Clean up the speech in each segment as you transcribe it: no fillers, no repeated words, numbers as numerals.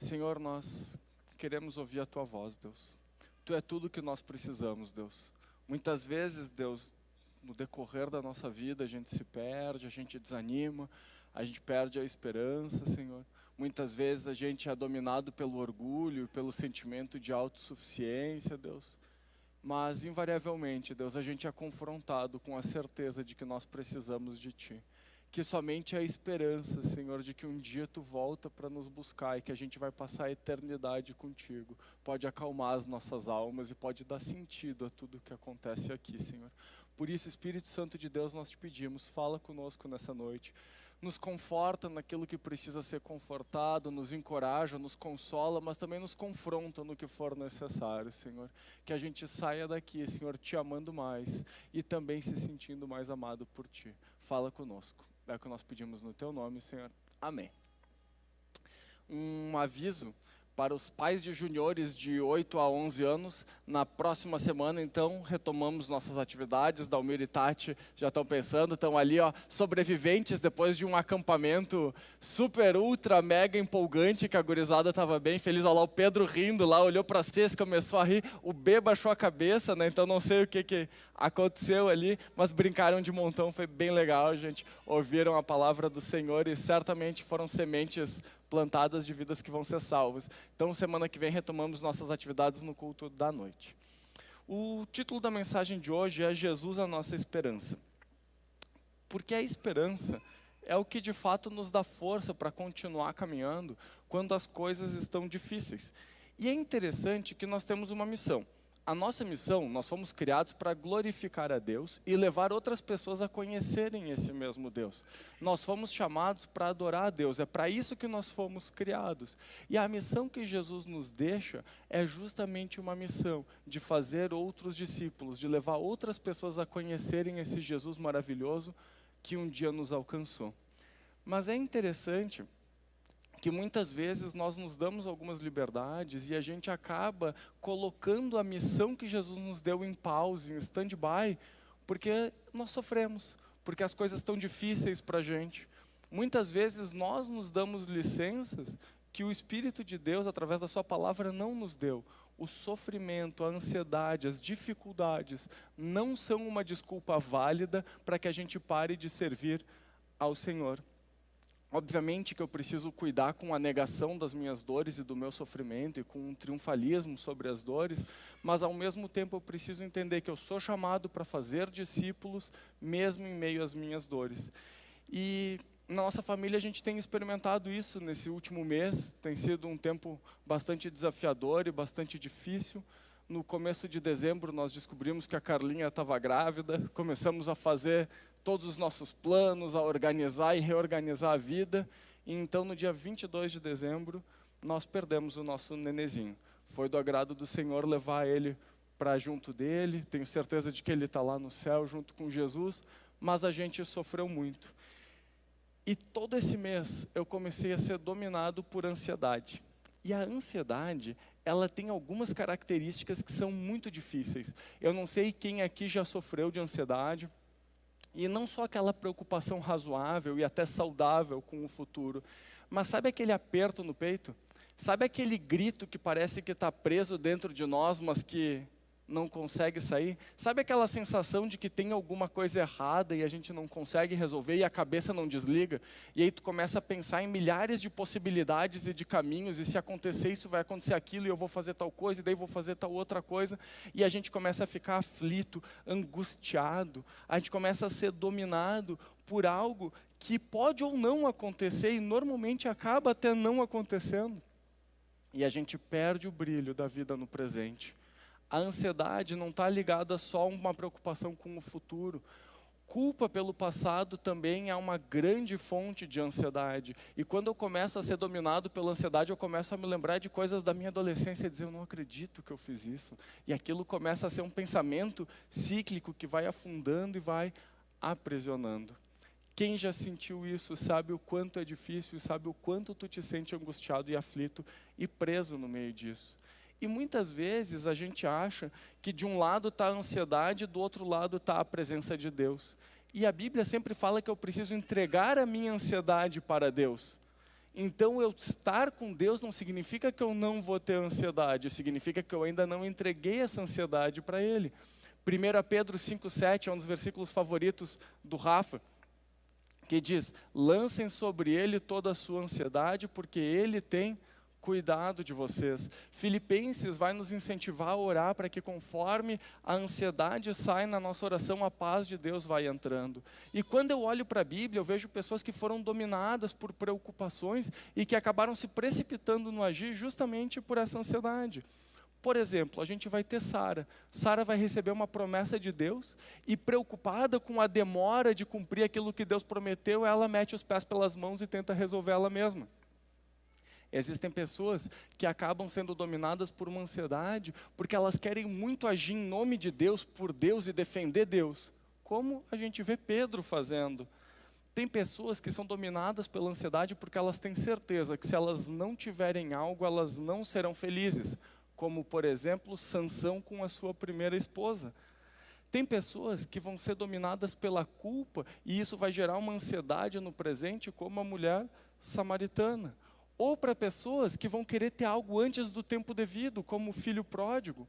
Senhor, nós queremos ouvir a Tua voz, Deus. Tu é tudo que nós precisamos, Deus. Muitas vezes, Deus, no decorrer da nossa vida, a gente se perde, a gente desanima, a gente perde a esperança, Senhor. Muitas vezes a gente é dominado pelo orgulho, pelo sentimento de autossuficiência, Deus. Mas, invariavelmente, Deus, a gente é confrontado com a certeza de que nós precisamos de Ti. Que somente a esperança, Senhor, de que um dia Tu volta para nos buscar e que a gente vai passar a eternidade contigo, pode acalmar as nossas almas e pode dar sentido a tudo o que acontece aqui, Senhor. Por isso, Espírito Santo de Deus, nós te pedimos, fala conosco nessa noite. Nos conforta naquilo que precisa ser confortado, nos encoraja, nos consola, mas também nos confronta no que for necessário, Senhor. Que a gente saia daqui, Senhor, te amando mais e também se sentindo mais amado por Ti. Fala conosco. É o que nós pedimos no Teu nome, Senhor. Amém. Um aviso para os pais de juniores de 8 a 11 anos. Na próxima semana, então, retomamos nossas atividades. Dalmir e Tati já estão pensando, estão ali, sobreviventes depois de um acampamento super, ultra, mega empolgante, que a gurizada estava bem feliz. Olha lá o Pedro rindo lá, olhou para vocês, começou a rir, o B baixou a cabeça, né? Então não sei o que aconteceu ali, mas brincaram de montão, foi bem legal, gente. Ouviram a palavra do Senhor e certamente foram sementes plantadas de vidas que vão ser salvas. Então, semana que vem, retomamos nossas atividades no culto da noite. O título da mensagem de hoje é Jesus, a nossa esperança. Porque a esperança é o que de fato nos dá força para continuar caminhando quando as coisas estão difíceis. E é interessante que nós temos uma missão. A nossa missão, nós fomos criados para glorificar a Deus e levar outras pessoas a conhecerem esse mesmo Deus. Nós fomos chamados para adorar a Deus, é para isso que nós fomos criados. E a missão que Jesus nos deixa é justamente uma missão de fazer outros discípulos, de levar outras pessoas a conhecerem esse Jesus maravilhoso que um dia nos alcançou. Mas é interessante que muitas vezes nós nos damos algumas liberdades e a gente acaba colocando a missão que Jesus nos deu em pause, em stand-by, porque nós sofremos, porque as coisas estão difíceis para a gente. Muitas vezes nós nos damos licenças que o Espírito de Deus, através da sua palavra, não nos deu. O sofrimento, a ansiedade, as dificuldades não são uma desculpa válida para que a gente pare de servir ao Senhor. Obviamente que eu preciso cuidar com a negação das minhas dores e do meu sofrimento e com um triunfalismo sobre as dores, mas ao mesmo tempo eu preciso entender que eu sou chamado para fazer discípulos mesmo em meio às minhas dores. E na nossa família a gente tem experimentado isso nesse último mês, tem sido um tempo bastante desafiador e bastante difícil. No começo de dezembro nós descobrimos que a Carlinha estava grávida, começamos a fazer todos os nossos planos, a organizar e reorganizar a vida. E então, no dia 22 de dezembro, nós perdemos o nosso nenezinho. Foi do agrado do Senhor levar ele para junto dele. Tenho certeza de que ele está lá no céu junto com Jesus, mas a gente sofreu muito. E todo esse mês eu comecei a ser dominado por ansiedade. E a ansiedade, ela tem algumas características que são muito difíceis. Eu não sei quem aqui já sofreu de ansiedade. E não só aquela preocupação razoável e até saudável com o futuro, mas sabe aquele aperto no peito? Sabe aquele grito que parece que está preso dentro de nós, mas que não consegue sair? Sabe aquela sensação de que tem alguma coisa errada e a gente não consegue resolver e a cabeça não desliga? E aí tu começa a pensar em milhares de possibilidades e de caminhos, e se acontecer isso, vai acontecer aquilo, e eu vou fazer tal coisa, e daí vou fazer tal outra coisa, e a gente começa a ficar aflito, angustiado, a gente começa a ser dominado por algo que pode ou não acontecer, e normalmente acaba até não acontecendo. E a gente perde o brilho da vida no presente. A ansiedade não está ligada só a uma preocupação com o futuro. Culpa pelo passado também é uma grande fonte de ansiedade. E quando eu começo a ser dominado pela ansiedade, eu começo a me lembrar de coisas da minha adolescência e dizer, eu não acredito que eu fiz isso. E aquilo começa a ser um pensamento cíclico que vai afundando e vai aprisionando. Quem já sentiu isso sabe o quanto é difícil, sabe o quanto tu te sente angustiado e aflito e preso no meio disso. E muitas vezes a gente acha que de um lado está a ansiedade e do outro lado está a presença de Deus. E a Bíblia sempre fala que eu preciso entregar a minha ansiedade para Deus. Então, eu estar com Deus não significa que eu não vou ter ansiedade, significa que eu ainda não entreguei essa ansiedade para Ele. 1 Pedro 5,7 é um dos versículos favoritos do Rafa, que diz: lancem sobre Ele toda a sua ansiedade, porque Ele tem cuidado de vocês. Filipenses vai nos incentivar a orar para que, conforme a ansiedade sai na nossa oração, a paz de Deus vai entrando. E quando eu olho para a Bíblia, eu vejo pessoas que foram dominadas por preocupações e que acabaram se precipitando no agir justamente por essa ansiedade. Por exemplo, a gente vai ter Sara. Sara vai receber uma promessa de Deus e, preocupada com a demora de cumprir aquilo que Deus prometeu, ela mete os pés pelas mãos e tenta resolver ela mesma. Existem pessoas que acabam sendo dominadas por uma ansiedade porque elas querem muito agir em nome de Deus, por Deus e defender Deus, como a gente vê Pedro fazendo. Tem pessoas que são dominadas pela ansiedade porque elas têm certeza que se elas não tiverem algo, elas não serão felizes, como, por exemplo, Sansão com a sua primeira esposa. Tem pessoas que vão ser dominadas pela culpa e isso vai gerar uma ansiedade no presente, como a mulher samaritana. Ou para pessoas que vão querer ter algo antes do tempo devido, como o filho pródigo.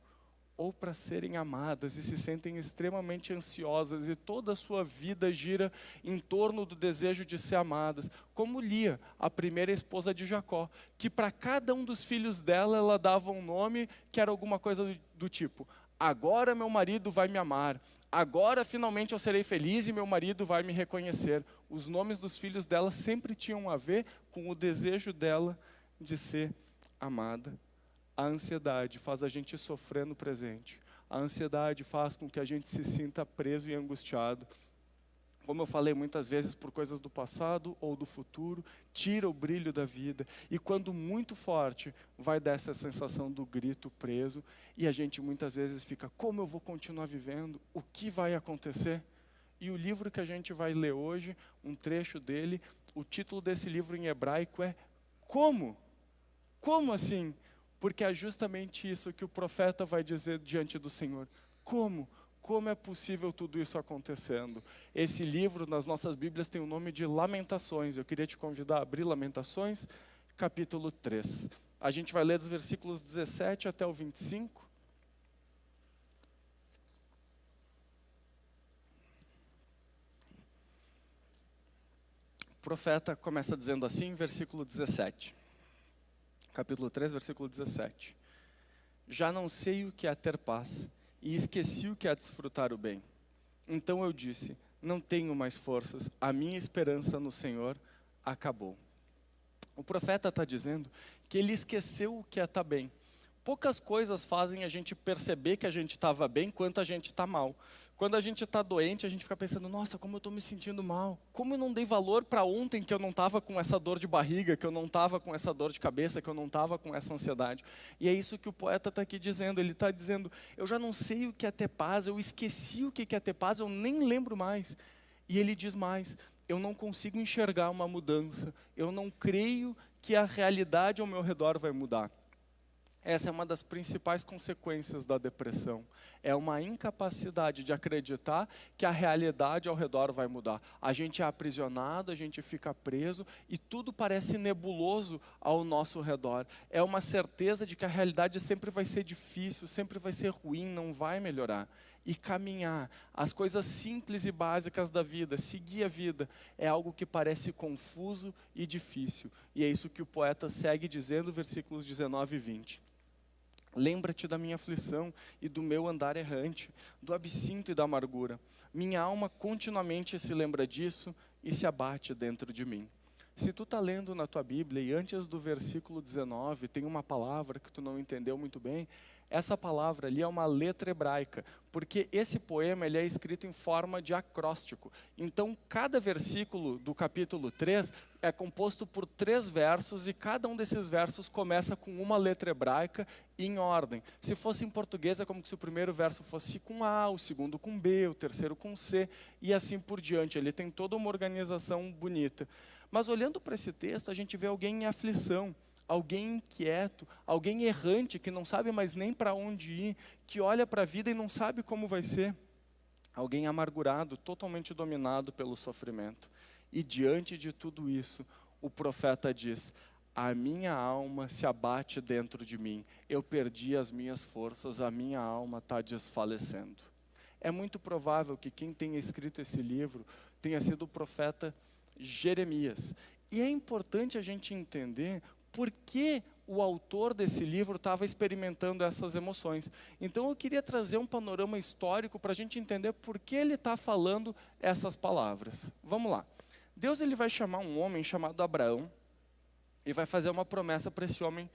Ou para serem amadas e se sentem extremamente ansiosas e toda a sua vida gira em torno do desejo de ser amadas. Como Lia, a primeira esposa de Jacó, que para cada um dos filhos dela, ela dava um nome que era alguma coisa do tipo: agora meu marido vai me amar, agora finalmente eu serei feliz e meu marido vai me reconhecer. Os nomes dos filhos dela sempre tinham a ver com o desejo dela de ser amada. A ansiedade faz a gente sofrer no presente. A ansiedade faz com que a gente se sinta preso e angustiado. Como eu falei muitas vezes, por coisas do passado ou do futuro, tira o brilho da vida. E quando muito forte, vai dar essa sensação do grito preso. E a gente muitas vezes fica: como eu vou continuar vivendo? O que vai acontecer? E o livro que a gente vai ler hoje, um trecho dele, o título desse livro em hebraico é Como? Como assim? Porque é justamente isso que o profeta vai dizer diante do Senhor. Como? Como é possível tudo isso acontecendo? Esse livro, nas nossas Bíblias, tem o nome de Lamentações. Eu queria te convidar a abrir Lamentações, capítulo 3. A gente vai ler dos versículos 17 até o 25. O profeta começa dizendo assim, versículo 17. Capítulo 3, versículo 17. Já não sei o que é ter paz, e esqueci o que é desfrutar o bem. Então eu disse: não tenho mais forças, a minha esperança no Senhor acabou. O profeta está dizendo que ele esqueceu o que é estar bem. Poucas coisas fazem a gente perceber que a gente estava bem, quanto a gente está mal. Quando a gente está doente, a gente fica pensando: nossa, como eu estou me sentindo mal. Como eu não dei valor para ontem que eu não estava com essa dor de barriga, que eu não estava com essa dor de cabeça, que eu não estava com essa ansiedade. E é isso que o poeta está aqui dizendo. Ele está dizendo: eu já não sei o que é ter paz, eu esqueci o que é ter paz, eu nem lembro mais. E ele diz mais: eu não consigo enxergar uma mudança. Eu não creio que a realidade ao meu redor vai mudar. Essa é uma das principais consequências da depressão. É uma incapacidade de acreditar que a realidade ao redor vai mudar. A gente é aprisionado, a gente fica preso e tudo parece nebuloso ao nosso redor. É uma certeza de que a realidade sempre vai ser difícil, sempre vai ser ruim, não vai melhorar. E caminhar, as coisas simples e básicas da vida, seguir a vida, é algo que parece confuso e difícil. E é isso que o poeta segue dizendo, versículos 19 e 20. Lembra-te da minha aflição e do meu andar errante, do absinto e da amargura. Minha alma continuamente se lembra disso e se abate dentro de mim. Se tu está lendo na tua Bíblia e antes do versículo 19 tem uma palavra que tu não entendeu muito bem, essa palavra ali é uma letra hebraica, porque esse poema ele é escrito em forma de acróstico. Então, cada versículo do capítulo 3 é composto por 3 versos e cada um desses versos começa com uma letra hebraica em ordem. Se fosse em português, é como se o primeiro verso fosse com A, o segundo com B, o terceiro com C e assim por diante. Ele tem toda uma organização bonita. Mas olhando para esse texto, a gente vê alguém em aflição, alguém inquieto, alguém errante que não sabe mais nem para onde ir, que olha para a vida e não sabe como vai ser. Alguém amargurado, totalmente dominado pelo sofrimento. E diante de tudo isso, o profeta diz: a minha alma se abate dentro de mim, eu perdi as minhas forças, a minha alma está desfalecendo. É muito provável que quem tenha escrito esse livro tenha sido o profeta Jeremias. E é importante a gente entender por que o autor desse livro estava experimentando essas emoções. Então eu queria trazer um panorama histórico para a gente entender por que ele está falando essas palavras. Vamos lá. Deus ele vai chamar um homem chamado Abraão e vai fazer uma promessa para esse homem,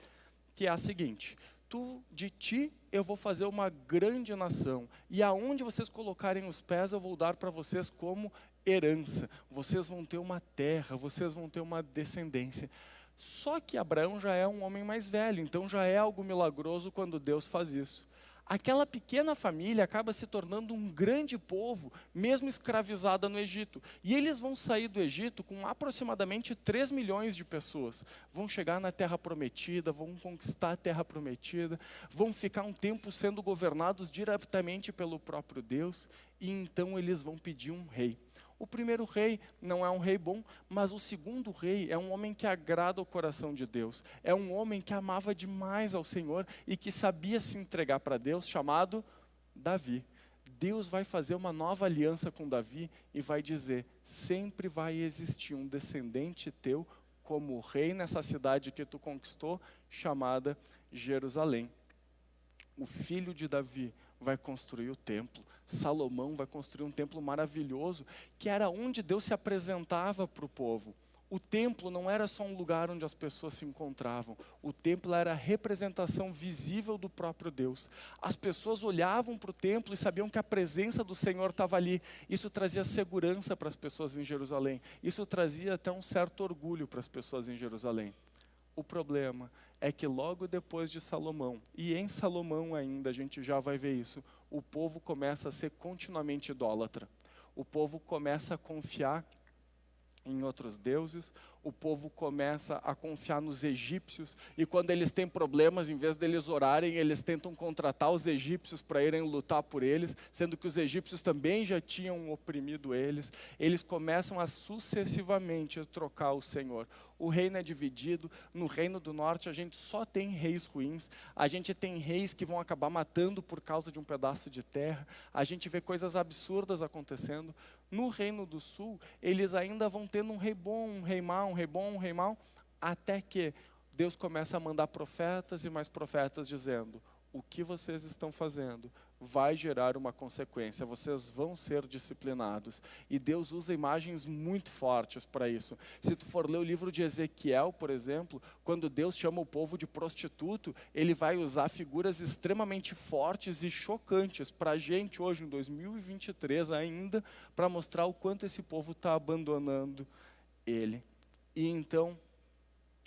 que é a seguinte: de ti eu vou fazer uma grande nação, e aonde vocês colocarem os pés eu vou dar para vocês como herança. Vocês vão ter uma terra, vocês vão ter uma descendência. Só que Abraão já é um homem mais velho, então já é algo milagroso quando Deus faz isso. Aquela pequena família acaba se tornando um grande povo, mesmo escravizada no Egito. E eles vão sair do Egito com aproximadamente 3 milhões de pessoas. Vão chegar na Terra Prometida, vão conquistar a Terra Prometida, vão ficar um tempo sendo governados diretamente pelo próprio Deus, e então eles vão pedir um rei. O primeiro rei não é um rei bom, mas o segundo rei é um homem que agrada o coração de Deus. É um homem que amava demais ao Senhor e que sabia se entregar para Deus, chamado Davi. Deus vai fazer uma nova aliança com Davi e vai dizer: sempre vai existir um descendente teu como rei nessa cidade que tu conquistou, chamada Jerusalém. O filho de Davi vai construir o templo. Salomão vai construir um templo maravilhoso, que era onde Deus se apresentava para o povo. O templo não era só um lugar onde as pessoas se encontravam. O templo era a representação visível do próprio Deus. As pessoas olhavam para o templo e sabiam que a presença do Senhor estava ali. Isso trazia segurança para as pessoas em Jerusalém. Isso trazia até um certo orgulho para as pessoas em Jerusalém. O problema é que logo depois de Salomão, e em Salomão ainda a gente já vai ver isso, o povo começa a ser continuamente idólatra. O povo começa a confiar em outros deuses, o povo começa a confiar nos egípcios, e quando eles têm problemas, em vez deles orarem, eles tentam contratar os egípcios para irem lutar por eles, sendo que os egípcios também já tinham oprimido eles. Eles começam a sucessivamente trocar o Senhor. O reino é dividido. No reino do norte a gente só tem reis ruins, a gente tem reis que vão acabar matando por causa de um pedaço de terra, a gente vê coisas absurdas acontecendo. No reino do sul, eles ainda vão tendo um rei bom, um rei mau, um rei bom, um rei mau, até que Deus começa a mandar profetas e mais profetas dizendo: o que vocês estão fazendo vai gerar uma consequência, vocês vão ser disciplinados. E Deus usa imagens muito fortes para isso. Se tu for ler o livro de Ezequiel, por exemplo, quando Deus chama o povo de prostituto, ele vai usar figuras extremamente fortes e chocantes para a gente hoje, em 2023 ainda, para mostrar o quanto esse povo está abandonando ele. E então,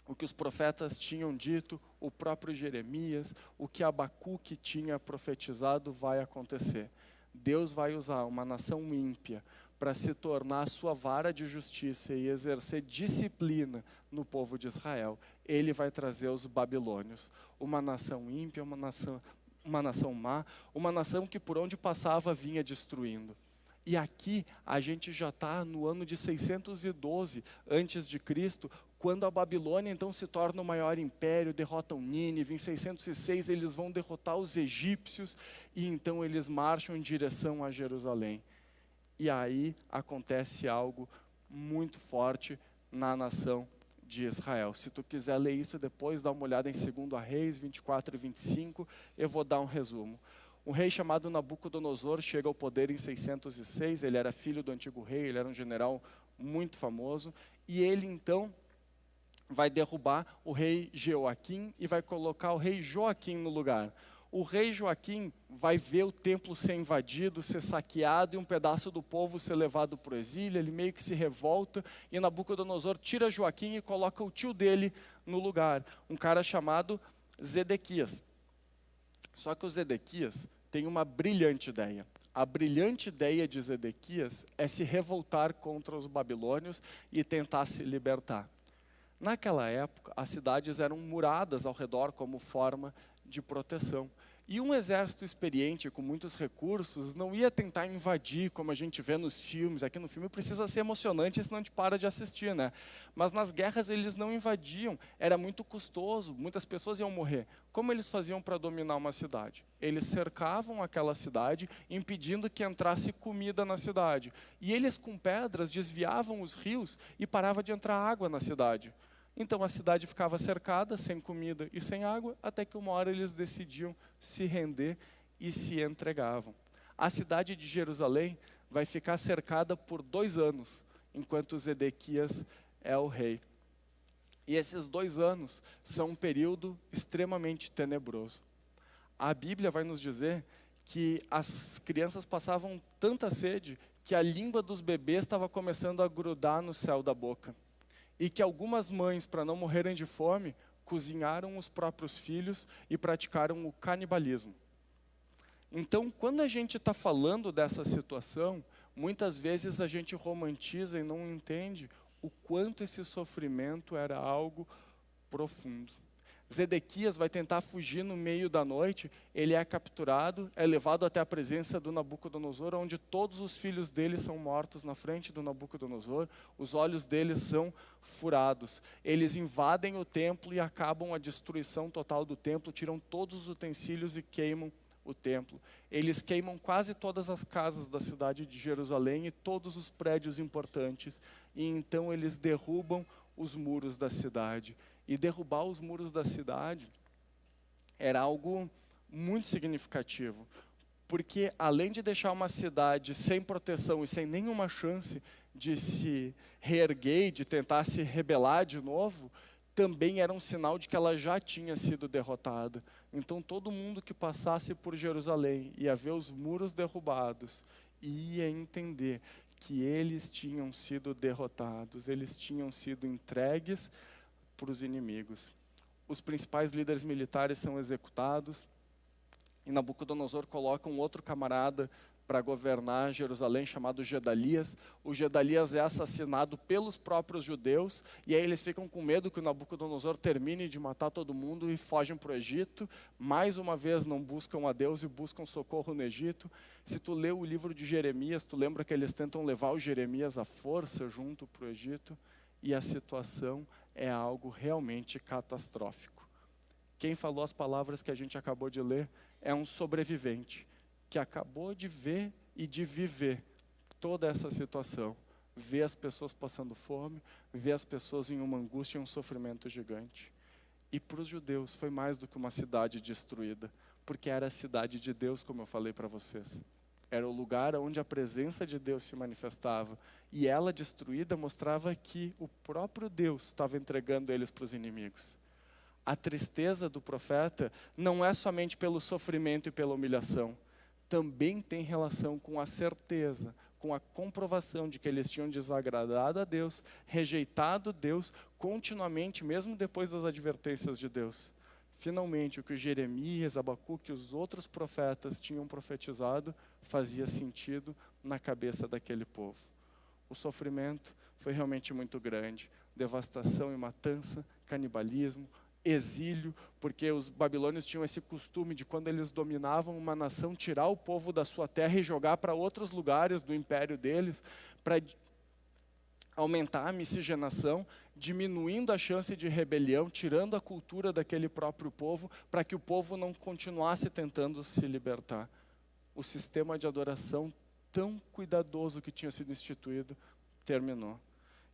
o que os profetas tinham dito, o próprio Jeremias, o que Abacuque tinha profetizado vai acontecer. Deus vai usar uma nação ímpia para se tornar a sua vara de justiça e exercer disciplina no povo de Israel. Ele vai trazer os babilônios, uma nação ímpia, uma nação má, uma nação que por onde passava vinha destruindo. E aqui a gente já está no ano de 612 antes de Cristo, quando a Babilônia então se torna o maior império, derrotam Nínive. Em 606 eles vão derrotar os egípcios e então eles marcham em direção a Jerusalém. E aí acontece algo muito forte na nação de Israel. Se tu quiser ler isso depois, dá uma olhada em 2 Reis 24 e 25, eu vou dar um resumo. Um rei chamado Nabucodonosor chega ao poder em 606, ele era filho do antigo rei, ele era um general muito famoso, e ele então vai derrubar o rei Jeoaquim e vai colocar o rei Joaquim no lugar. O rei Joaquim vai ver o templo ser invadido, ser saqueado e um pedaço do povo ser levado para o exílio. Ele meio que se revolta e Nabucodonosor tira Joaquim e coloca o tio dele no lugar, um cara chamado Zedequias. Só que o Zedequias tem uma brilhante ideia. A brilhante ideia de Zedequias é se revoltar contra os babilônios e tentar se libertar. Naquela época, as cidades eram muradas ao redor como forma de proteção. E um exército experiente, com muitos recursos, não ia tentar invadir, como a gente vê nos filmes. Aqui no filme precisa ser emocionante, senão a gente para de assistir, né? Mas nas guerras eles não invadiam, era muito custoso, muitas pessoas iam morrer. Como eles faziam para dominar uma cidade? Eles cercavam aquela cidade, impedindo que entrasse comida na cidade. E eles, com pedras, desviavam os rios e parava de entrar água na cidade. Então a cidade ficava cercada, sem comida e sem água, até que uma hora eles decidiam se render e se entregavam. A cidade de Jerusalém vai ficar cercada por 2 anos, enquanto Zedequias é o rei. E esses 2 anos são um período extremamente tenebroso. A Bíblia vai nos dizer que as crianças passavam tanta sede que a língua dos bebês estava começando a grudar no céu da boca. E que algumas mães, para não morrerem de fome, cozinharam os próprios filhos e praticaram o canibalismo. Então, quando a gente está falando dessa situação, muitas vezes a gente romantiza e não entende o quanto esse sofrimento era algo profundo. Zedequias vai tentar fugir no meio da noite, ele é capturado, é levado até a presença do Nabucodonosor, onde todos os filhos dele são mortos na frente do Nabucodonosor, os olhos deles são furados. Eles invadem o templo e acabam a destruição total do templo, tiram todos os utensílios e queimam o templo. Eles queimam quase todas as casas da cidade de Jerusalém e todos os prédios importantes, e então eles derrubam os muros da cidade. E derrubar os muros da cidade era algo muito significativo, porque além de deixar uma cidade sem proteção e sem nenhuma chance de se reerguer, de tentar se rebelar de novo, também era um sinal de que ela já tinha sido derrotada. Então todo mundo que passasse por Jerusalém ia ver os muros derrubados e ia entender que eles tinham sido derrotados, eles tinham sido entregues para os inimigos. Os principais líderes militares são executados e Nabucodonosor coloca um outro camarada para governar Jerusalém, chamado Gedalias. O Gedalias é assassinado pelos próprios judeus, e aí eles ficam com medo que o Nabucodonosor termine de matar todo mundo e fogem para o Egito. Mais uma vez não buscam a Deus e buscam socorro no Egito. Se tu lê o livro de Jeremias, tu lembra que eles tentam levar o Jeremias à força junto para o Egito, e a situação é algo realmente catastrófico. Quem falou as palavras que a gente acabou de ler é um sobrevivente, que acabou de ver e de viver toda essa situação. Ver as pessoas passando fome, ver as pessoas em uma angústia e um sofrimento gigante. E para os judeus foi mais do que uma cidade destruída, porque era a cidade de Deus, como eu falei para vocês. Era o lugar onde a presença de Deus se manifestava. E ela destruída mostrava que o próprio Deus estava entregando eles para os inimigos. A tristeza do profeta não é somente pelo sofrimento e pela humilhação. Também tem relação com a certeza, com a comprovação de que eles tinham desagradado a Deus, rejeitado Deus continuamente, mesmo depois das advertências de Deus. Finalmente, o que Jeremias, Abacuque e os outros profetas tinham profetizado fazia sentido na cabeça daquele povo. O sofrimento foi realmente muito grande. Devastação e matança, canibalismo, exílio, porque os babilônios tinham esse costume de, quando eles dominavam uma nação, tirar o povo da sua terra e jogar para outros lugares do império deles, para aumentar a miscigenação, diminuindo a chance de rebelião, tirando a cultura daquele próprio povo, para que o povo não continuasse tentando se libertar. O sistema de adoração tão cuidadoso que tinha sido instituído terminou.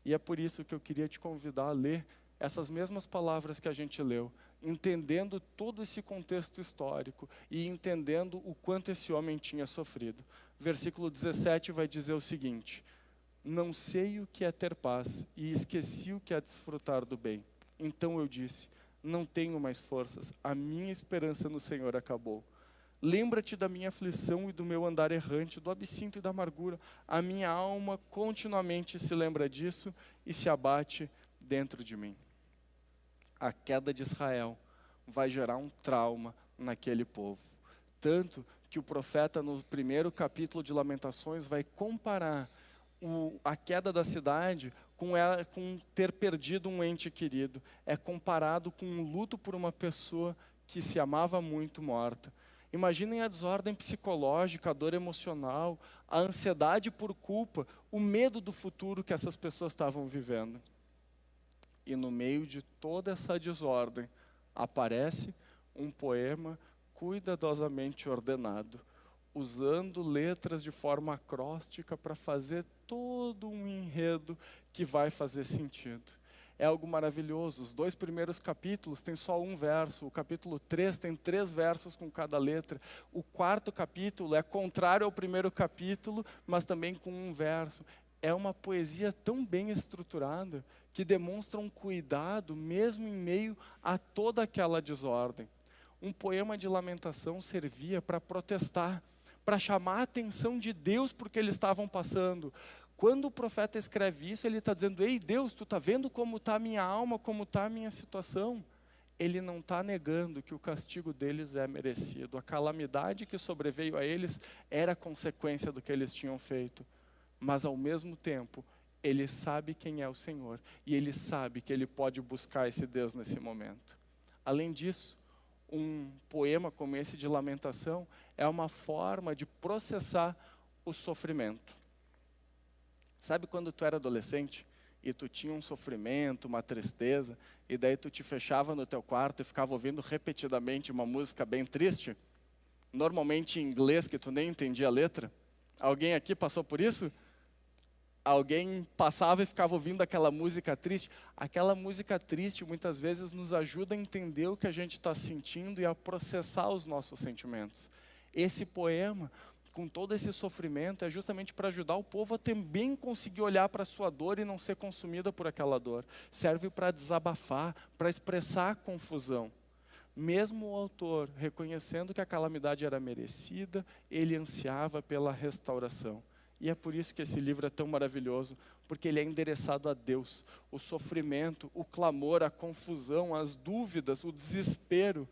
E é por isso que eu queria te convidar a ler essas mesmas palavras que a gente leu, entendendo todo esse contexto histórico e entendendo o quanto esse homem tinha sofrido. Versículo 17 vai dizer o seguinte: não sei o que é ter paz e esqueci o que é desfrutar do bem. Então eu disse, não tenho mais forças, a minha esperança no Senhor acabou. Lembra-te da minha aflição e do meu andar errante, do absinto e da amargura. A minha alma continuamente se lembra disso e se abate dentro de mim. A queda de Israel vai gerar um trauma naquele povo. Tanto que o profeta, no primeiro capítulo de Lamentações, vai comparar a queda da cidade com ter perdido um ente querido. É comparado com um luto por uma pessoa que se amava muito morta. Imaginem a desordem psicológica, a dor emocional, a ansiedade por culpa, o medo do futuro que essas pessoas estavam vivendo. E no meio de toda essa desordem, aparece um poema cuidadosamente ordenado, usando letras de forma acróstica para fazer todo um enredo que vai fazer sentido. É algo maravilhoso. Os 2 primeiros capítulos têm só um verso, o capítulo 3 tem 3 versos com cada letra. O 4º capítulo é contrário ao primeiro capítulo, mas também com um verso. É uma poesia tão bem estruturada que demonstra um cuidado mesmo em meio a toda aquela desordem. Um poema de lamentação servia para protestar, para chamar a atenção de Deus por que eles estavam passando. Quando o profeta escreve isso, ele está dizendo: ei Deus, tu está vendo como está a minha alma, como está a minha situação? Ele não está negando que o castigo deles é merecido. A calamidade que sobreveio a eles era consequência do que eles tinham feito. Mas ao mesmo tempo, ele sabe quem é o Senhor. E ele sabe que ele pode buscar esse Deus nesse momento. Além disso, um poema como esse de lamentação é uma forma de processar o sofrimento. Sabe quando tu era adolescente e tu tinha um sofrimento, uma tristeza, e daí tu te fechava no teu quarto e ficava ouvindo repetidamente uma música bem triste? Normalmente em inglês, que tu nem entendia a letra. Alguém aqui passou por isso? Alguém passava e ficava ouvindo aquela música triste? Aquela música triste muitas vezes nos ajuda a entender o que a gente está sentindo e a processar os nossos sentimentos. Esse poema, com todo esse sofrimento, é justamente para ajudar o povo a também conseguir olhar para a sua dor e não ser consumida por aquela dor. Serve para desabafar, para expressar a confusão. Mesmo o autor reconhecendo que a calamidade era merecida, ele ansiava pela restauração. E é por isso que esse livro é tão maravilhoso, porque ele é endereçado a Deus. O sofrimento, o clamor, a confusão, as dúvidas, o desespero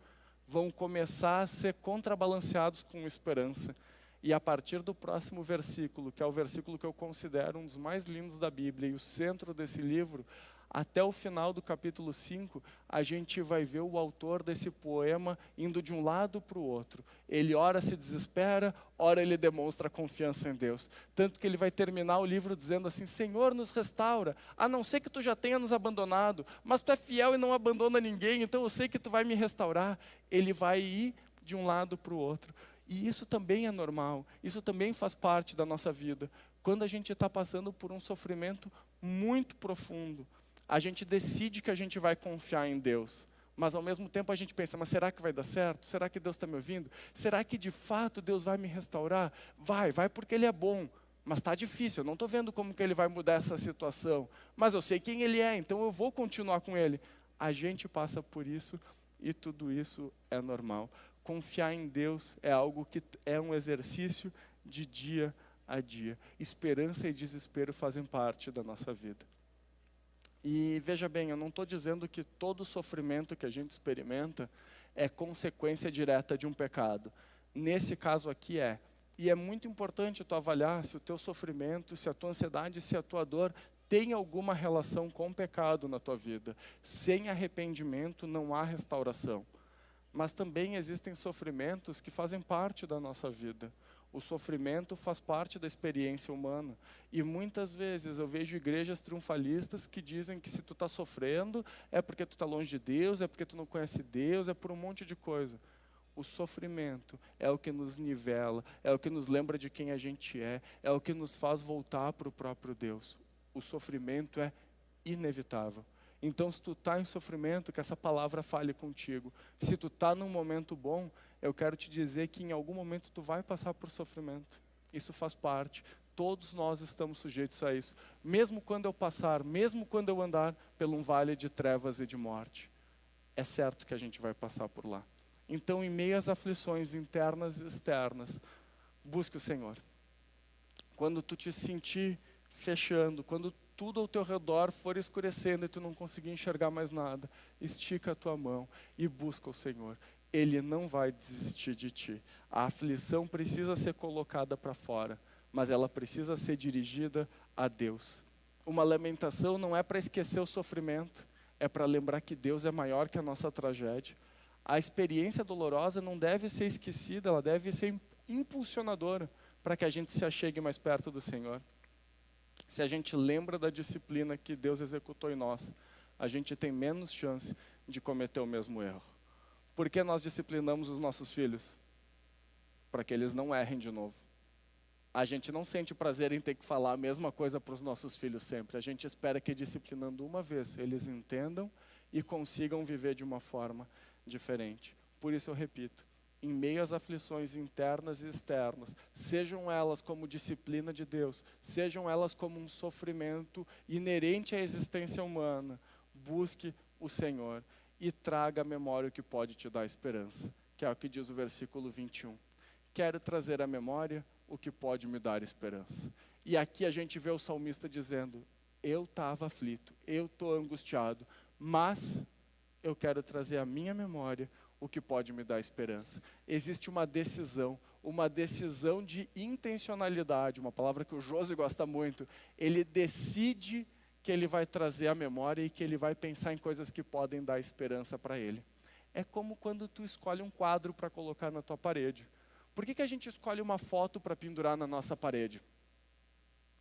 vão começar a ser contrabalanceados com esperança. E a partir do próximo versículo, que é o versículo que eu considero um dos mais lindos da Bíblia e o centro desse livro, até o final do capítulo 5, a gente vai ver o autor desse poema indo de um lado para o outro. Ele ora se desespera, ora ele demonstra confiança em Deus. Tanto que ele vai terminar o livro dizendo assim: Senhor, nos restaura, a não ser que tu já tenha nos abandonado, mas tu é fiel e não abandona ninguém, então eu sei que tu vai me restaurar. Ele vai ir de um lado para o outro. E isso também é normal, isso também faz parte da nossa vida. Quando a gente está passando por um sofrimento muito profundo, a gente decide que a gente vai confiar em Deus. Mas ao mesmo tempo a gente pensa: mas será que vai dar certo? Será que Deus está me ouvindo? Será que de fato Deus vai me restaurar? Vai porque Ele é bom. Mas está difícil, eu não estou vendo como que Ele vai mudar essa situação. Mas eu sei quem Ele é, então eu vou continuar com Ele. A gente passa por isso e tudo isso é normal. Confiar em Deus é algo que é um exercício de dia a dia. Esperança e desespero fazem parte da nossa vida. E veja bem, eu não estou dizendo que todo sofrimento que a gente experimenta é consequência direta de um pecado. Nesse caso aqui é. E é muito importante tu avaliar se o teu sofrimento, se a tua ansiedade, se a tua dor tem alguma relação com o pecado na tua vida. Sem arrependimento não há restauração. Mas também existem sofrimentos que fazem parte da nossa vida. O sofrimento faz parte da experiência humana. E muitas vezes eu vejo igrejas triunfalistas que dizem que se tu está sofrendo é porque tu está longe de Deus, é porque tu não conhece Deus, é por um monte de coisa. O sofrimento é o que nos nivela, é o que nos lembra de quem a gente é o que nos faz voltar para o próprio Deus. O sofrimento é inevitável. Então, se tu está em sofrimento, que essa palavra fale contigo. Se tu está num momento bom, eu quero te dizer que em algum momento tu vai passar por sofrimento. Isso faz parte. Todos nós estamos sujeitos a isso. Mesmo quando eu passar, mesmo quando eu andar por um vale de trevas e de morte, é certo que a gente vai passar por lá. Então, em meio às aflições internas e externas, busque o Senhor. Quando tu te sentir fechando, quando tudo ao teu redor for escurecendo e tu não conseguir enxergar mais nada, estica a tua mão e busca o Senhor. Ele não vai desistir de ti. A aflição precisa ser colocada para fora, mas ela precisa ser dirigida a Deus. Uma lamentação não é para esquecer o sofrimento, é para lembrar que Deus é maior que a nossa tragédia. A experiência dolorosa não deve ser esquecida, ela deve ser impulsionadora para que a gente se achegue mais perto do Senhor. Se a gente lembra da disciplina que Deus executou em nós, a gente tem menos chance de cometer o mesmo erro. Por que nós disciplinamos os nossos filhos? Para que eles não errem de novo. A gente não sente prazer em ter que falar a mesma coisa para os nossos filhos sempre. A gente espera que disciplinando uma vez, eles entendam e consigam viver de uma forma diferente. Por isso eu repito, em meio às aflições internas e externas, sejam elas como disciplina de Deus, sejam elas como um sofrimento inerente à existência humana, busque o Senhor e traga à memória o que pode te dar esperança, que é o que diz o versículo 21. Quero trazer à memória o que pode me dar esperança. E aqui a gente vê o salmista dizendo, eu estava aflito, eu estou angustiado, mas eu quero trazer à minha memória o que pode me dar esperança. Existe uma decisão de intencionalidade, uma palavra que o Josi gosta muito. Ele decide que ele vai trazer à memória e que ele vai pensar em coisas que podem dar esperança para ele. É como quando tu escolhe um quadro para colocar na tua parede. Por que a gente escolhe uma foto para pendurar na nossa parede?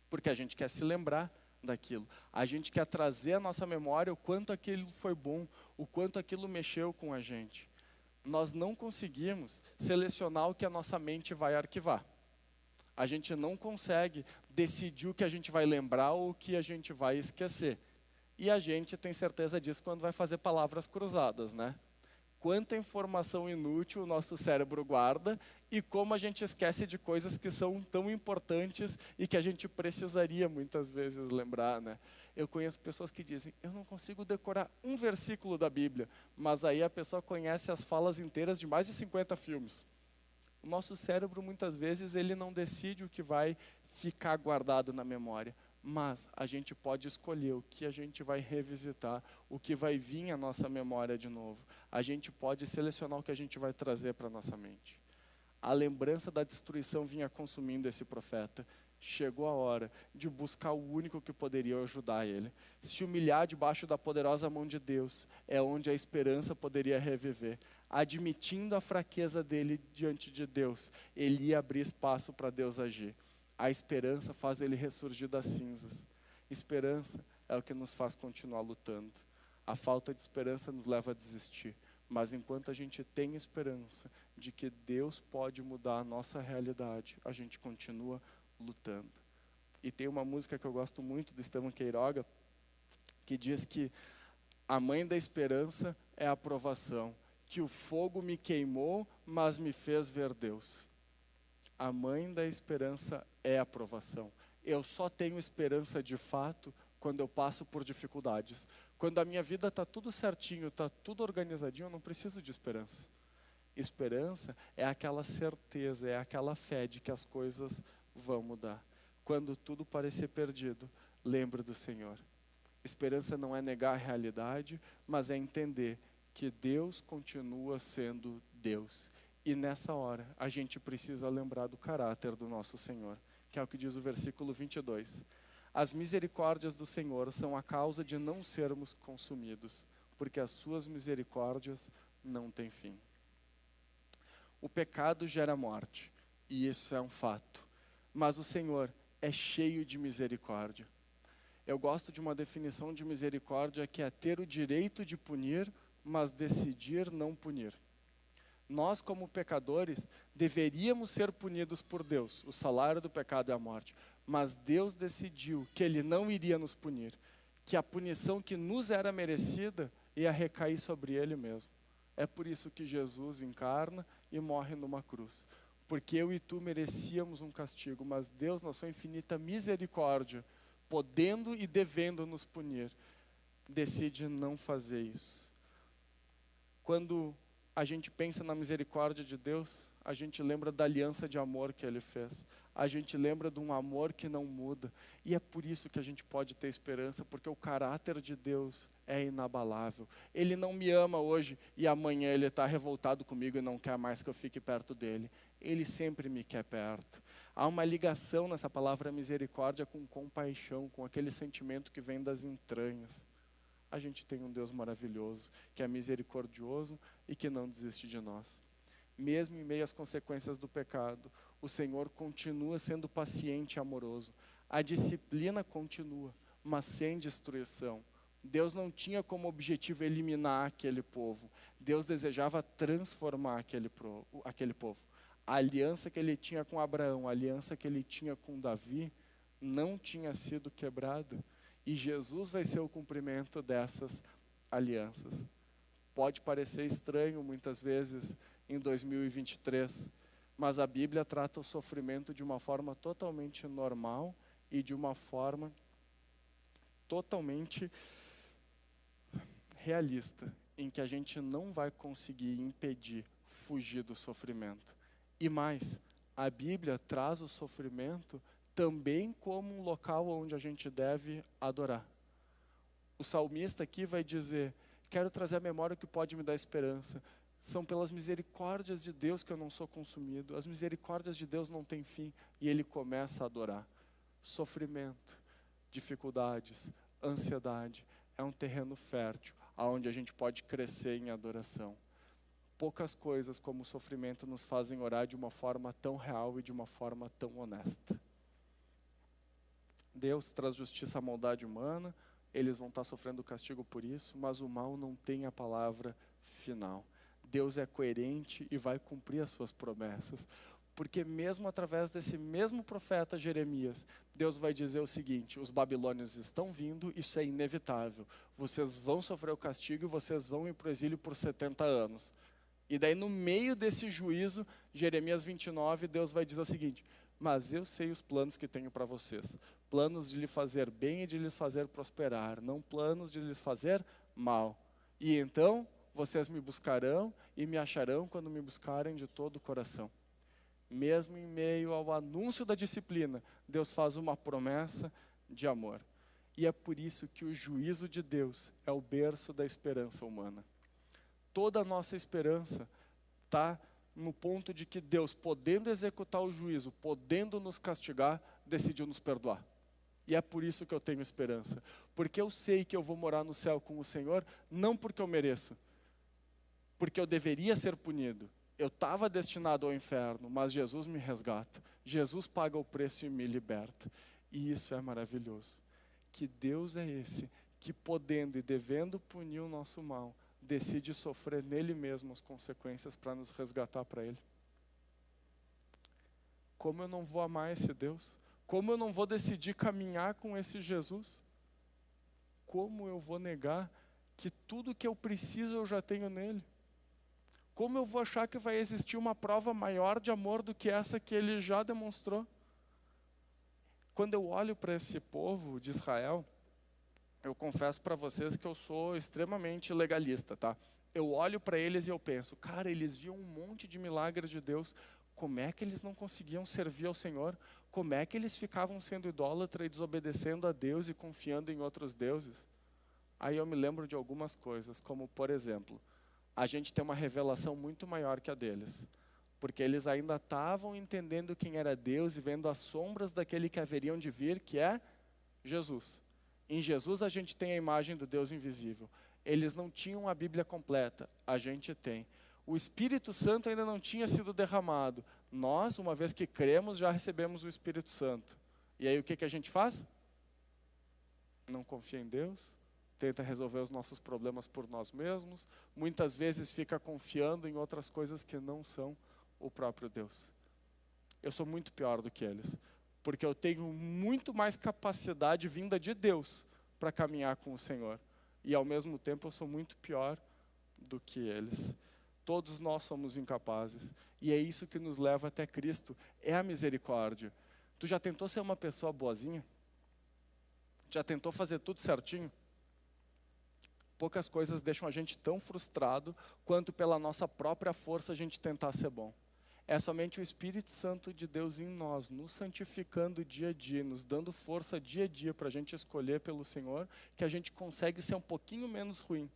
Porque a gente quer se lembrar daquilo. A gente quer trazer à nossa memória o quanto aquilo foi bom, o quanto aquilo mexeu com a gente. Nós não conseguimos selecionar o que a nossa mente vai arquivar. A gente não consegue decidir o que a gente vai lembrar ou o que a gente vai esquecer. E a gente tem certeza disso quando vai fazer palavras cruzadas, né? Quanta informação inútil o nosso cérebro guarda e como a gente esquece de coisas que são tão importantes e que a gente precisaria muitas vezes lembrar, né? Eu conheço pessoas que dizem, eu não consigo decorar um versículo da Bíblia, mas aí a pessoa conhece as falas inteiras de mais de 50 filmes. O nosso cérebro muitas vezes ele não decide o que vai ficar guardado na memória, mas a gente pode escolher o que a gente vai revisitar, o que vai vir à nossa memória de novo. A gente pode selecionar o que a gente vai trazer para a nossa mente. A lembrança da destruição vinha consumindo esse profeta. Chegou a hora de buscar o único que poderia ajudar ele. Se humilhar debaixo da poderosa mão de Deus é onde a esperança poderia reviver. Admitindo a fraqueza dele diante de Deus, ele ia abrir espaço para Deus agir. A esperança faz ele ressurgir das cinzas. Esperança é o que nos faz continuar lutando. A falta de esperança nos leva a desistir. Mas enquanto a gente tem esperança de que Deus pode mudar a nossa realidade, a gente continua lutando. E tem uma música que eu gosto muito do Estevão Queiroga, que diz que a mãe da esperança é a provação, que o fogo me queimou, mas me fez ver Deus. A mãe da esperança é a provação. Eu só tenho esperança de fato quando eu passo por dificuldades. Quando a minha vida está tudo certinho, está tudo organizadinho, eu não preciso de esperança. Esperança é aquela certeza, é aquela fé de que as coisas vão mudar. Quando tudo parecer perdido, lembre do Senhor. Esperança não é negar a realidade, mas é entender que Deus continua sendo Deus. E nessa hora, a gente precisa lembrar do caráter do nosso Senhor, que é o que diz o versículo 22. As misericórdias do Senhor são a causa de não sermos consumidos, porque as suas misericórdias não têm fim. O pecado gera morte, e isso é um fato. Mas o Senhor é cheio de misericórdia. Eu gosto de uma definição de misericórdia que é ter o direito de punir, mas decidir não punir. Nós, como pecadores, deveríamos ser punidos por Deus. O salário do pecado é a morte. Mas Deus decidiu que Ele não iria nos punir. Que a punição que nos era merecida ia recair sobre Ele mesmo. É por isso que Jesus encarna e morre numa cruz. Porque eu e tu merecíamos um castigo, mas Deus, na sua infinita misericórdia, podendo e devendo nos punir, decide não fazer isso. Quando a gente pensa na misericórdia de Deus, a gente lembra da aliança de amor que Ele fez. A gente lembra de um amor que não muda. E é por isso que a gente pode ter esperança, porque o caráter de Deus é inabalável. Ele não me ama hoje e amanhã Ele está revoltado comigo e não quer mais que eu fique perto dEle. Ele sempre me quer perto. Há uma ligação nessa palavra misericórdia com compaixão, com aquele sentimento que vem das entranhas. A gente tem um Deus maravilhoso, que é misericordioso e que não desiste de nós. Mesmo em meio às consequências do pecado, o Senhor continua sendo paciente e amoroso. A disciplina continua, mas sem destruição. Deus não tinha como objetivo eliminar aquele povo. Deus desejava transformar aquele povo. A aliança que ele tinha com Abraão, a aliança que ele tinha com Davi, não tinha sido quebrada. E Jesus vai ser o cumprimento dessas alianças. Pode parecer estranho muitas vezes em 2023, mas a Bíblia trata o sofrimento de uma forma totalmente normal e de uma forma totalmente realista, em que a gente não vai conseguir impedir, fugir do sofrimento. E mais, a Bíblia traz o sofrimento também como um local onde a gente deve adorar. O salmista aqui vai dizer: quero trazer à memória o que pode me dar esperança. São pelas misericórdias de Deus que eu não sou consumido. As misericórdias de Deus não têm fim. E ele começa a adorar. Sofrimento, dificuldades, ansiedade, é um terreno fértil, onde a gente pode crescer em adoração. Poucas coisas como o sofrimento nos fazem orar de uma forma tão real e de uma forma tão honesta. Deus traz justiça à maldade humana, eles vão estar sofrendo castigo por isso, mas o mal não tem a palavra final. Deus é coerente e vai cumprir as suas promessas. Porque mesmo através desse mesmo profeta Jeremias, Deus vai dizer o seguinte: os babilônios estão vindo, isso é inevitável. Vocês vão sofrer o castigo e vocês vão ir para o exílio por 70 anos. E daí no meio desse juízo, Jeremias 29, Deus vai dizer o seguinte: mas eu sei os planos que tenho para vocês. Planos de lhe fazer bem e de lhes fazer prosperar, não planos de lhes fazer mal. E então vocês me buscarão e me acharão quando me buscarem de todo o coração. Mesmo em meio ao anúncio da disciplina, Deus faz uma promessa de amor. E é por isso que o juízo de Deus é o berço da esperança humana. Toda a nossa esperança está no ponto de que Deus, podendo executar o juízo, podendo nos castigar, decidiu nos perdoar. E é por isso que eu tenho esperança. Porque eu sei que eu vou morar no céu com o Senhor, não porque eu mereço, porque eu deveria ser punido. Eu estava destinado ao inferno, mas Jesus me resgata. Jesus paga o preço e me liberta. E isso é maravilhoso. Que Deus é esse que, podendo e devendo punir o nosso mal, decide sofrer nele mesmo as consequências para nos resgatar para Ele. Como eu não vou amar esse Deus? Como eu não vou decidir caminhar com esse Jesus? Como eu vou negar que tudo que eu preciso eu já tenho nele? Como eu vou achar que vai existir uma prova maior de amor do que essa que ele já demonstrou? Quando eu olho para esse povo de Israel, eu confesso para vocês que eu sou extremamente legalista, tá? Eu olho para eles e eu penso, cara, eles viam um monte de milagres de Deus, como é que eles não conseguiam servir ao Senhor? Como é que eles ficavam sendo idólatras e desobedecendo a Deus e confiando em outros deuses? Aí eu me lembro de algumas coisas, como por exemplo, a gente tem uma revelação muito maior que a deles. Porque eles ainda estavam entendendo quem era Deus e vendo as sombras daquele que haveriam de vir, que é Jesus. Em Jesus a gente tem a imagem do Deus invisível. Eles não tinham a Bíblia completa, a gente tem. O Espírito Santo ainda não tinha sido derramado. Nós, uma vez que cremos, já recebemos o Espírito Santo. E aí o que a gente faz? Não confia em Deus. Tenta resolver os nossos problemas por nós mesmos, muitas vezes fica confiando em outras coisas que não são o próprio Deus. Eu sou muito pior do que eles, porque eu tenho muito mais capacidade vinda de Deus para caminhar com o Senhor. E ao mesmo tempo eu sou muito pior do que eles. Todos nós somos incapazes. E é isso que nos leva até Cristo, é a misericórdia. Tu já tentou ser uma pessoa boazinha? Já tentou fazer tudo certinho? Poucas coisas deixam a gente tão frustrado quanto pela nossa própria força a gente tentar ser bom. É somente o Espírito Santo de Deus em nós, nos santificando dia a dia, nos dando força dia a dia para a gente escolher pelo Senhor, que a gente consegue ser um pouquinho menos ruim.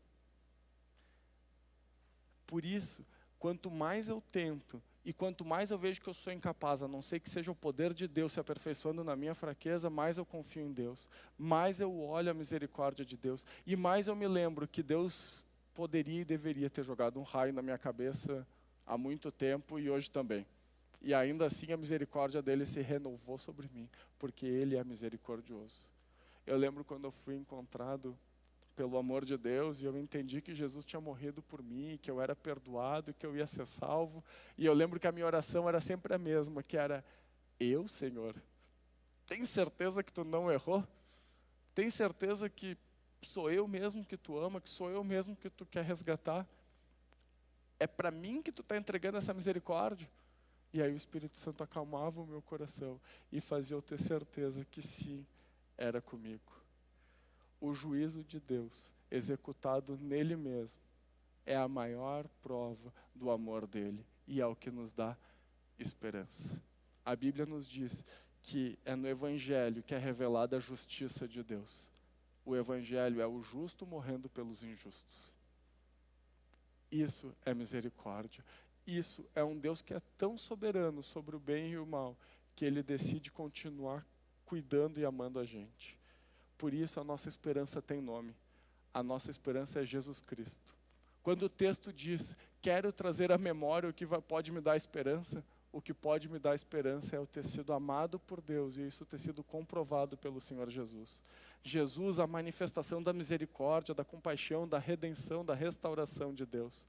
Por isso, quanto mais eu tento E quanto mais eu vejo que eu sou incapaz, a não ser que seja o poder de Deus se aperfeiçoando na minha fraqueza, mais eu confio em Deus, mais eu olho a misericórdia de Deus, e mais eu me lembro que Deus poderia e deveria ter jogado um raio na minha cabeça há muito tempo e hoje também. E ainda assim a misericórdia dele se renovou sobre mim, porque ele é misericordioso. Eu lembro quando eu fui encontrado pelo amor de Deus, e eu entendi que Jesus tinha morrido por mim, que eu era perdoado, que eu ia ser salvo. E eu lembro que a minha oração era sempre a mesma, que era: eu, Senhor, tem certeza que tu não errou? Tem certeza que sou eu mesmo que tu ama, que sou eu mesmo que tu quer resgatar? É para mim que tu está entregando essa misericórdia? E aí o Espírito Santo acalmava o meu coração e fazia eu ter certeza que sim, era comigo. O juízo de Deus, executado nele mesmo, é a maior prova do amor dele e é o que nos dá esperança. A Bíblia nos diz que é no Evangelho que é revelada a justiça de Deus. O Evangelho é o justo morrendo pelos injustos. Isso é misericórdia. Isso é um Deus que é tão soberano sobre o bem e o mal, que ele decide continuar cuidando e amando a gente. Por isso a nossa esperança tem nome. A nossa esperança é Jesus Cristo. Quando o texto diz: quero trazer à memória o que pode me dar esperança, o que pode me dar esperança é eu ter sido amado por Deus e isso ter sido comprovado pelo Senhor Jesus. Jesus, a manifestação da misericórdia, da compaixão, da redenção, da restauração de Deus.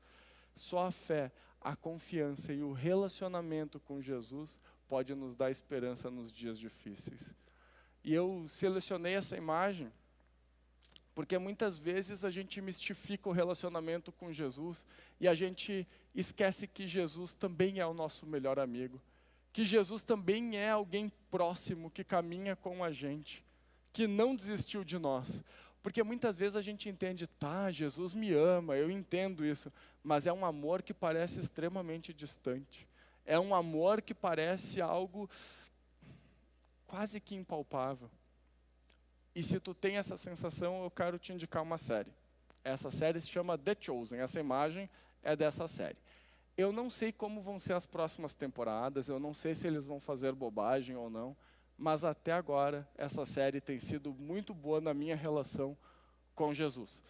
Só a fé, a confiança e o relacionamento com Jesus pode nos dar esperança nos dias difíceis. E eu selecionei essa imagem porque muitas vezes a gente mistifica o relacionamento com Jesus e a gente esquece que Jesus também é o nosso melhor amigo, que Jesus também é alguém próximo que caminha com a gente, que não desistiu de nós. Porque muitas vezes a gente entende: tá, Jesus me ama, eu entendo isso, mas é um amor que parece extremamente distante. É um amor que parece algo quase que impalpável. E se tu tem essa sensação, eu quero te indicar uma série. Essa série se chama The Chosen, essa imagem é dessa série. Eu não sei como vão ser as próximas temporadas, eu não sei se eles vão fazer bobagem ou não, mas até agora essa série tem sido muito boa na minha relação com Jesus.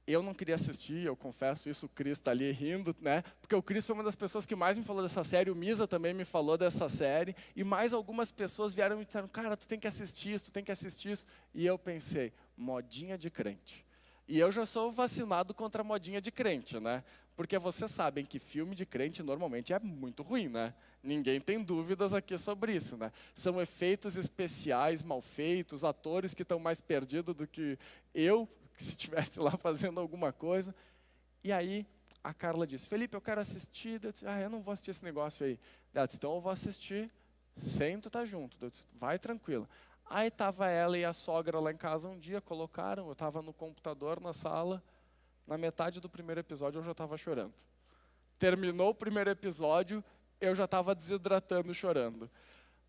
Eu não queria assistir, eu confesso isso, o Cris está ali rindo, né? Porque o Cris foi uma das pessoas que mais me falou dessa série, o Misa também me falou dessa série, e mais algumas pessoas vieram e me disseram: cara, tu tem que assistir isso, tu tem que assistir isso. E eu pensei: modinha de crente. E eu já sou vacinado contra a modinha de crente, né? Porque vocês sabem que filme de crente normalmente é muito ruim, né? Ninguém tem dúvidas aqui sobre isso, né? São efeitos especiais mal feitos, atores que estão mais perdidos do que eu, se estivesse lá fazendo alguma coisa. E aí a Carla disse: Felipe, eu quero assistir. Eu disse: eu não vou assistir esse negócio aí. Ela disse: então eu vou assistir sem tu estar junto. Eu disse: vai tranquila. Aí estava ela e a sogra lá em casa um dia, colocaram, eu estava no computador na sala, na metade do primeiro episódio eu já estava chorando. Terminou o primeiro episódio, eu já estava desidratando, chorando.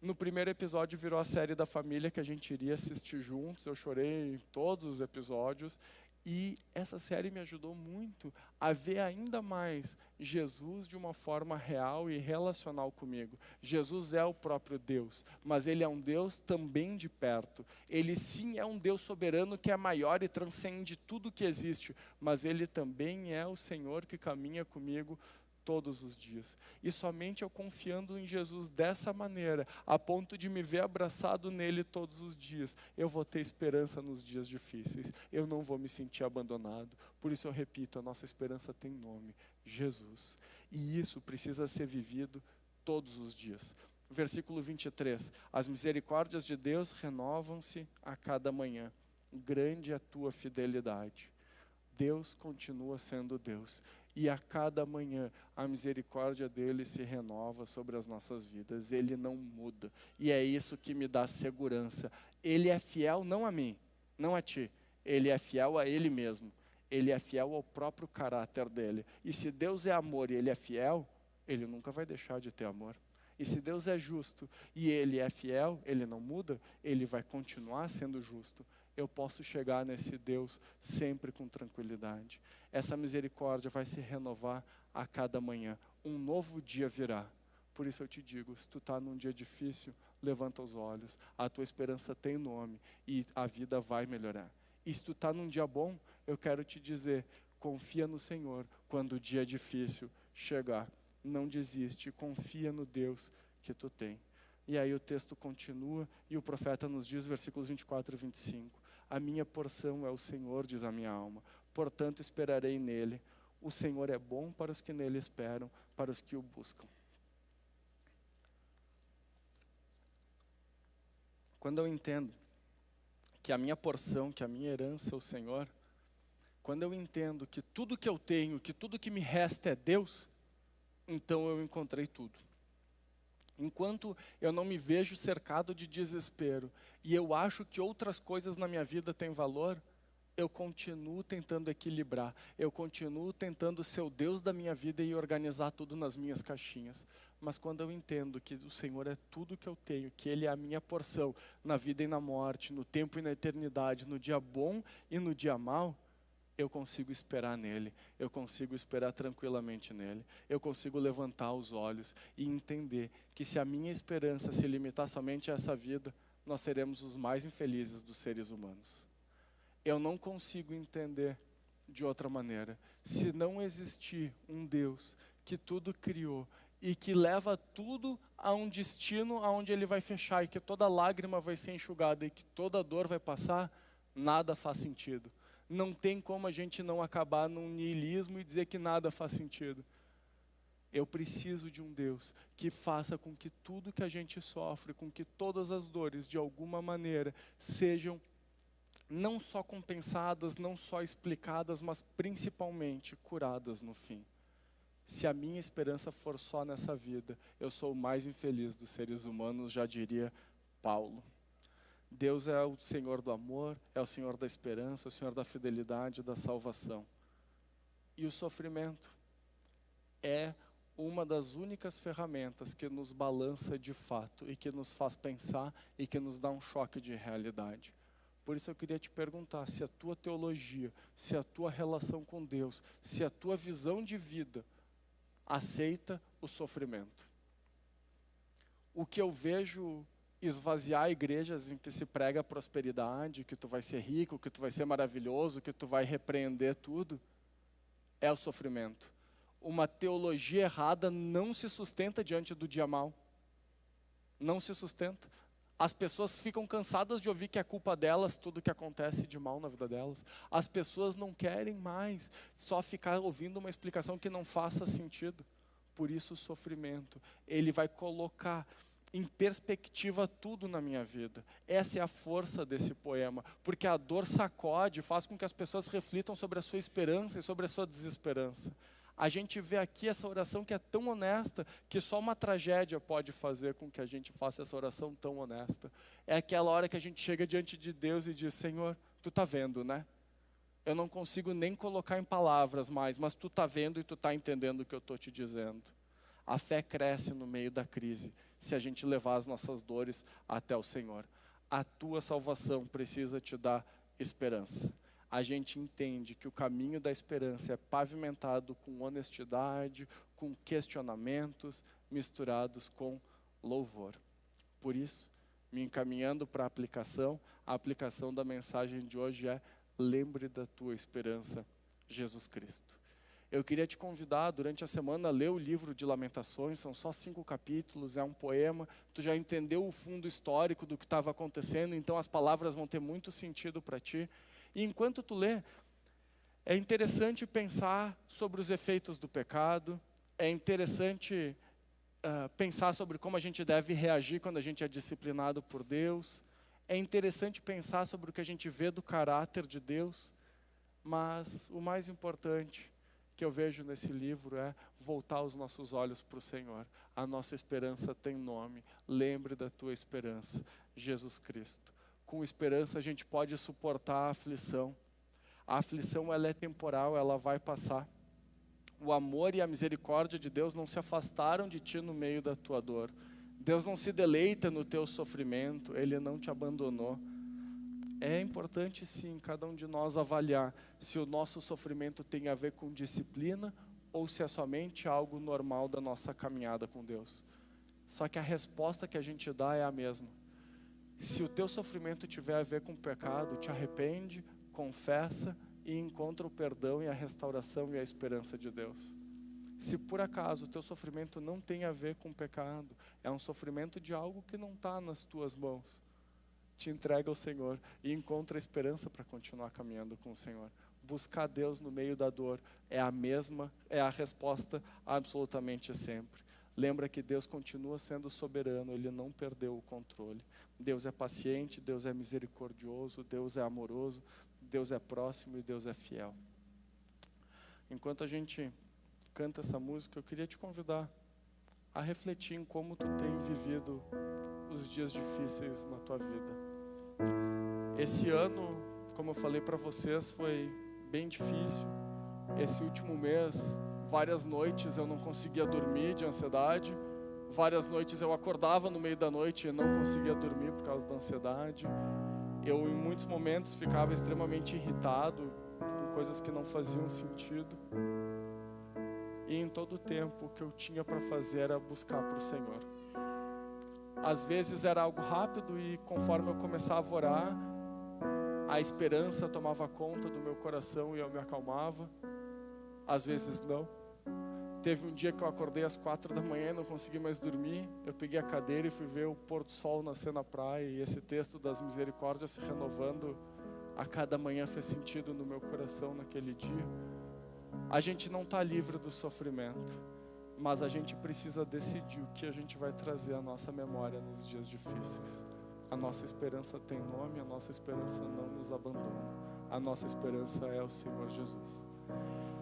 No primeiro episódio virou a série da família que a gente iria assistir juntos, eu chorei em todos os episódios, e essa série me ajudou muito a ver ainda mais Jesus de uma forma real e relacional comigo. Jesus é o próprio Deus, mas Ele é um Deus também de perto. Ele sim é um Deus soberano que é maior e transcende tudo que existe, mas Ele também é o Senhor que caminha comigo todos os dias. E somente eu confiando em Jesus dessa maneira, a ponto de me ver abraçado nele todos os dias, eu vou ter esperança nos dias difíceis. Eu não vou me sentir abandonado. Por isso eu repito, a nossa esperança tem nome: Jesus. E isso precisa ser vivido todos os dias. Versículo 23. As misericórdias de Deus renovam-se a cada manhã. Grande é a tua fidelidade. Deus continua sendo Deus. E a cada manhã a misericórdia dele se renova sobre as nossas vidas. Ele não muda. E é isso que me dá segurança. Ele é fiel não a mim, não a ti. Ele é fiel a ele mesmo. Ele é fiel ao próprio caráter dele. E se Deus é amor e ele é fiel, ele nunca vai deixar de ter amor. E se Deus é justo e ele é fiel, ele não muda, ele vai continuar sendo justo. eu posso chegar nesse Deus sempre com tranquilidade. Essa misericórdia vai se renovar a cada manhã. Um novo dia virá. Por isso eu te digo, se tu está num dia difícil, levanta os olhos. A tua esperança tem nome e a vida vai melhorar. E se tu está num dia bom, eu quero te dizer, confia no Senhor quando o dia difícil chegar. Não desiste, confia no Deus que tu tem. E aí o texto continua e o profeta nos diz, versículos 24 e 25. A minha porção é o Senhor, diz a minha alma, portanto esperarei nele. O Senhor é bom para os que nele esperam, para os que o buscam. Quando eu entendo que a minha porção, que a minha herança é o Senhor, quando eu entendo que tudo que eu tenho, que tudo que me resta é Deus, então eu encontrei tudo. Enquanto eu não me vejo cercado de desespero e eu acho que outras coisas na minha vida têm valor, eu continuo tentando equilibrar, eu continuo tentando ser o Deus da minha vida e organizar tudo nas minhas caixinhas. Mas quando eu entendo que o Senhor é tudo que eu tenho, que Ele é a minha porção na vida e na morte, no tempo e na eternidade, no dia bom e no dia mau, eu consigo esperar nele, eu consigo esperar tranquilamente nele, eu consigo levantar os olhos e entender que se a minha esperança se limitar somente a essa vida, nós seremos os mais infelizes dos seres humanos. Eu não consigo entender de outra maneira. Se não existir um Deus que tudo criou e que leva tudo a um destino aonde Ele vai fechar e que toda lágrima vai ser enxugada e que toda dor vai passar, nada faz sentido. Não tem como a gente não acabar num niilismo e dizer que nada faz sentido. Eu preciso de um Deus que faça com que tudo que a gente sofre, com que todas as dores, de alguma maneira, sejam não só compensadas, não só explicadas, mas principalmente curadas no fim. Se a minha esperança for só nessa vida, eu sou o mais infeliz dos seres humanos, já diria Paulo. Deus é o Senhor do amor, é o Senhor da esperança, é o Senhor da fidelidade, da salvação. E o sofrimento é uma das únicas ferramentas que nos balança de fato e que nos faz pensar e que nos dá um choque de realidade. Por isso eu queria te perguntar se a tua teologia, se a tua relação com Deus, se a tua visão de vida aceita o sofrimento. O que eu vejo esvaziar igrejas em que se prega a prosperidade, que tu vai ser rico, que tu vai ser maravilhoso, que tu vai repreender tudo, é o sofrimento. Uma teologia errada não se sustenta diante do dia mau. Não se sustenta. As pessoas ficam cansadas de ouvir que é culpa delas tudo que acontece de mal na vida delas. As pessoas não querem mais só ficar ouvindo uma explicação que não faça sentido. Por isso o sofrimento, ele vai colocar em perspectiva tudo na minha vida. Essa é a força desse poema, porque a dor sacode, faz com que as pessoas reflitam sobre a sua esperança e sobre a sua desesperança. A gente vê aqui essa oração que é tão honesta, que só uma tragédia pode fazer com que a gente faça essa oração tão honesta. É aquela hora que a gente chega diante de Deus e diz, Senhor, tu está vendo, né? Eu não consigo nem colocar em palavras mais, mas tu está vendo e tu está entendendo o que eu estou te dizendo. A fé cresce no meio da crise, se a gente levar as nossas dores até o Senhor. A tua salvação precisa te dar esperança. A gente entende que o caminho da esperança é pavimentado com honestidade, com questionamentos, misturados com louvor. Por isso, me encaminhando para a aplicação da mensagem de hoje é: lembre da tua esperança, Jesus Cristo. Eu queria te convidar durante a semana a ler o livro de Lamentações, são só 5 capítulos, é um poema, tu já entendeu o fundo histórico do que estava acontecendo, então as palavras vão ter muito sentido para ti. E enquanto tu lê, é interessante pensar sobre os efeitos do pecado, é interessante pensar sobre como a gente deve reagir quando a gente é disciplinado por Deus, é interessante pensar sobre o que a gente vê do caráter de Deus, mas o mais importante que eu vejo nesse livro é voltar os nossos olhos para o Senhor. A nossa esperança tem nome, lembre da tua esperança, Jesus Cristo. Com esperança a gente pode suportar a aflição. A aflição ela é temporal, ela vai passar. O amor e a misericórdia de Deus não se afastaram de ti no meio da tua dor. Deus não se deleita no teu sofrimento, Ele não te abandonou. É importante sim, cada um de nós avaliar se o nosso sofrimento tem a ver com disciplina ou se é somente algo normal da nossa caminhada com Deus. Só que a resposta que a gente dá é a mesma. Se o teu sofrimento tiver a ver com pecado, te arrepende, confessa e encontra o perdão e a restauração e a esperança de Deus. Se por acaso o teu sofrimento não tem a ver com pecado, é um sofrimento de algo que não está nas tuas mãos, te entrega ao Senhor e encontra esperança para continuar caminhando com o Senhor. Buscar Deus no meio da dor é a resposta absolutamente sempre. Lembra que Deus continua sendo soberano, Ele não perdeu o controle. Deus é paciente, Deus é misericordioso, Deus é amoroso, Deus é próximo e Deus é fiel. Enquanto a gente canta essa música, eu queria te convidar a refletir em como tu tem vivido os dias difíceis na tua vida. Esse ano, como eu falei para vocês, foi bem difícil. Esse último mês, várias noites eu não conseguia dormir de ansiedade. Várias noites eu acordava no meio da noite e não conseguia dormir por causa da ansiedade. Eu, em muitos momentos, ficava extremamente irritado com coisas que não faziam sentido. E em todo o tempo, o que eu tinha para fazer era buscar para o Senhor. Às vezes era algo rápido e conforme eu começava a orar, a esperança tomava conta do meu coração e eu me acalmava. Às vezes não. Teve um dia que eu acordei às 4 da manhã e não consegui mais dormir. Eu peguei a cadeira e fui ver o pôr do sol nascer na praia. E esse texto das misericórdias se renovando a cada manhã fez sentido no meu coração naquele dia. A gente não está livre do sofrimento, mas a gente precisa decidir o que a gente vai trazer à nossa memória nos dias difíceis. A nossa esperança tem nome, a nossa esperança não nos abandona. A nossa esperança é o Senhor Jesus.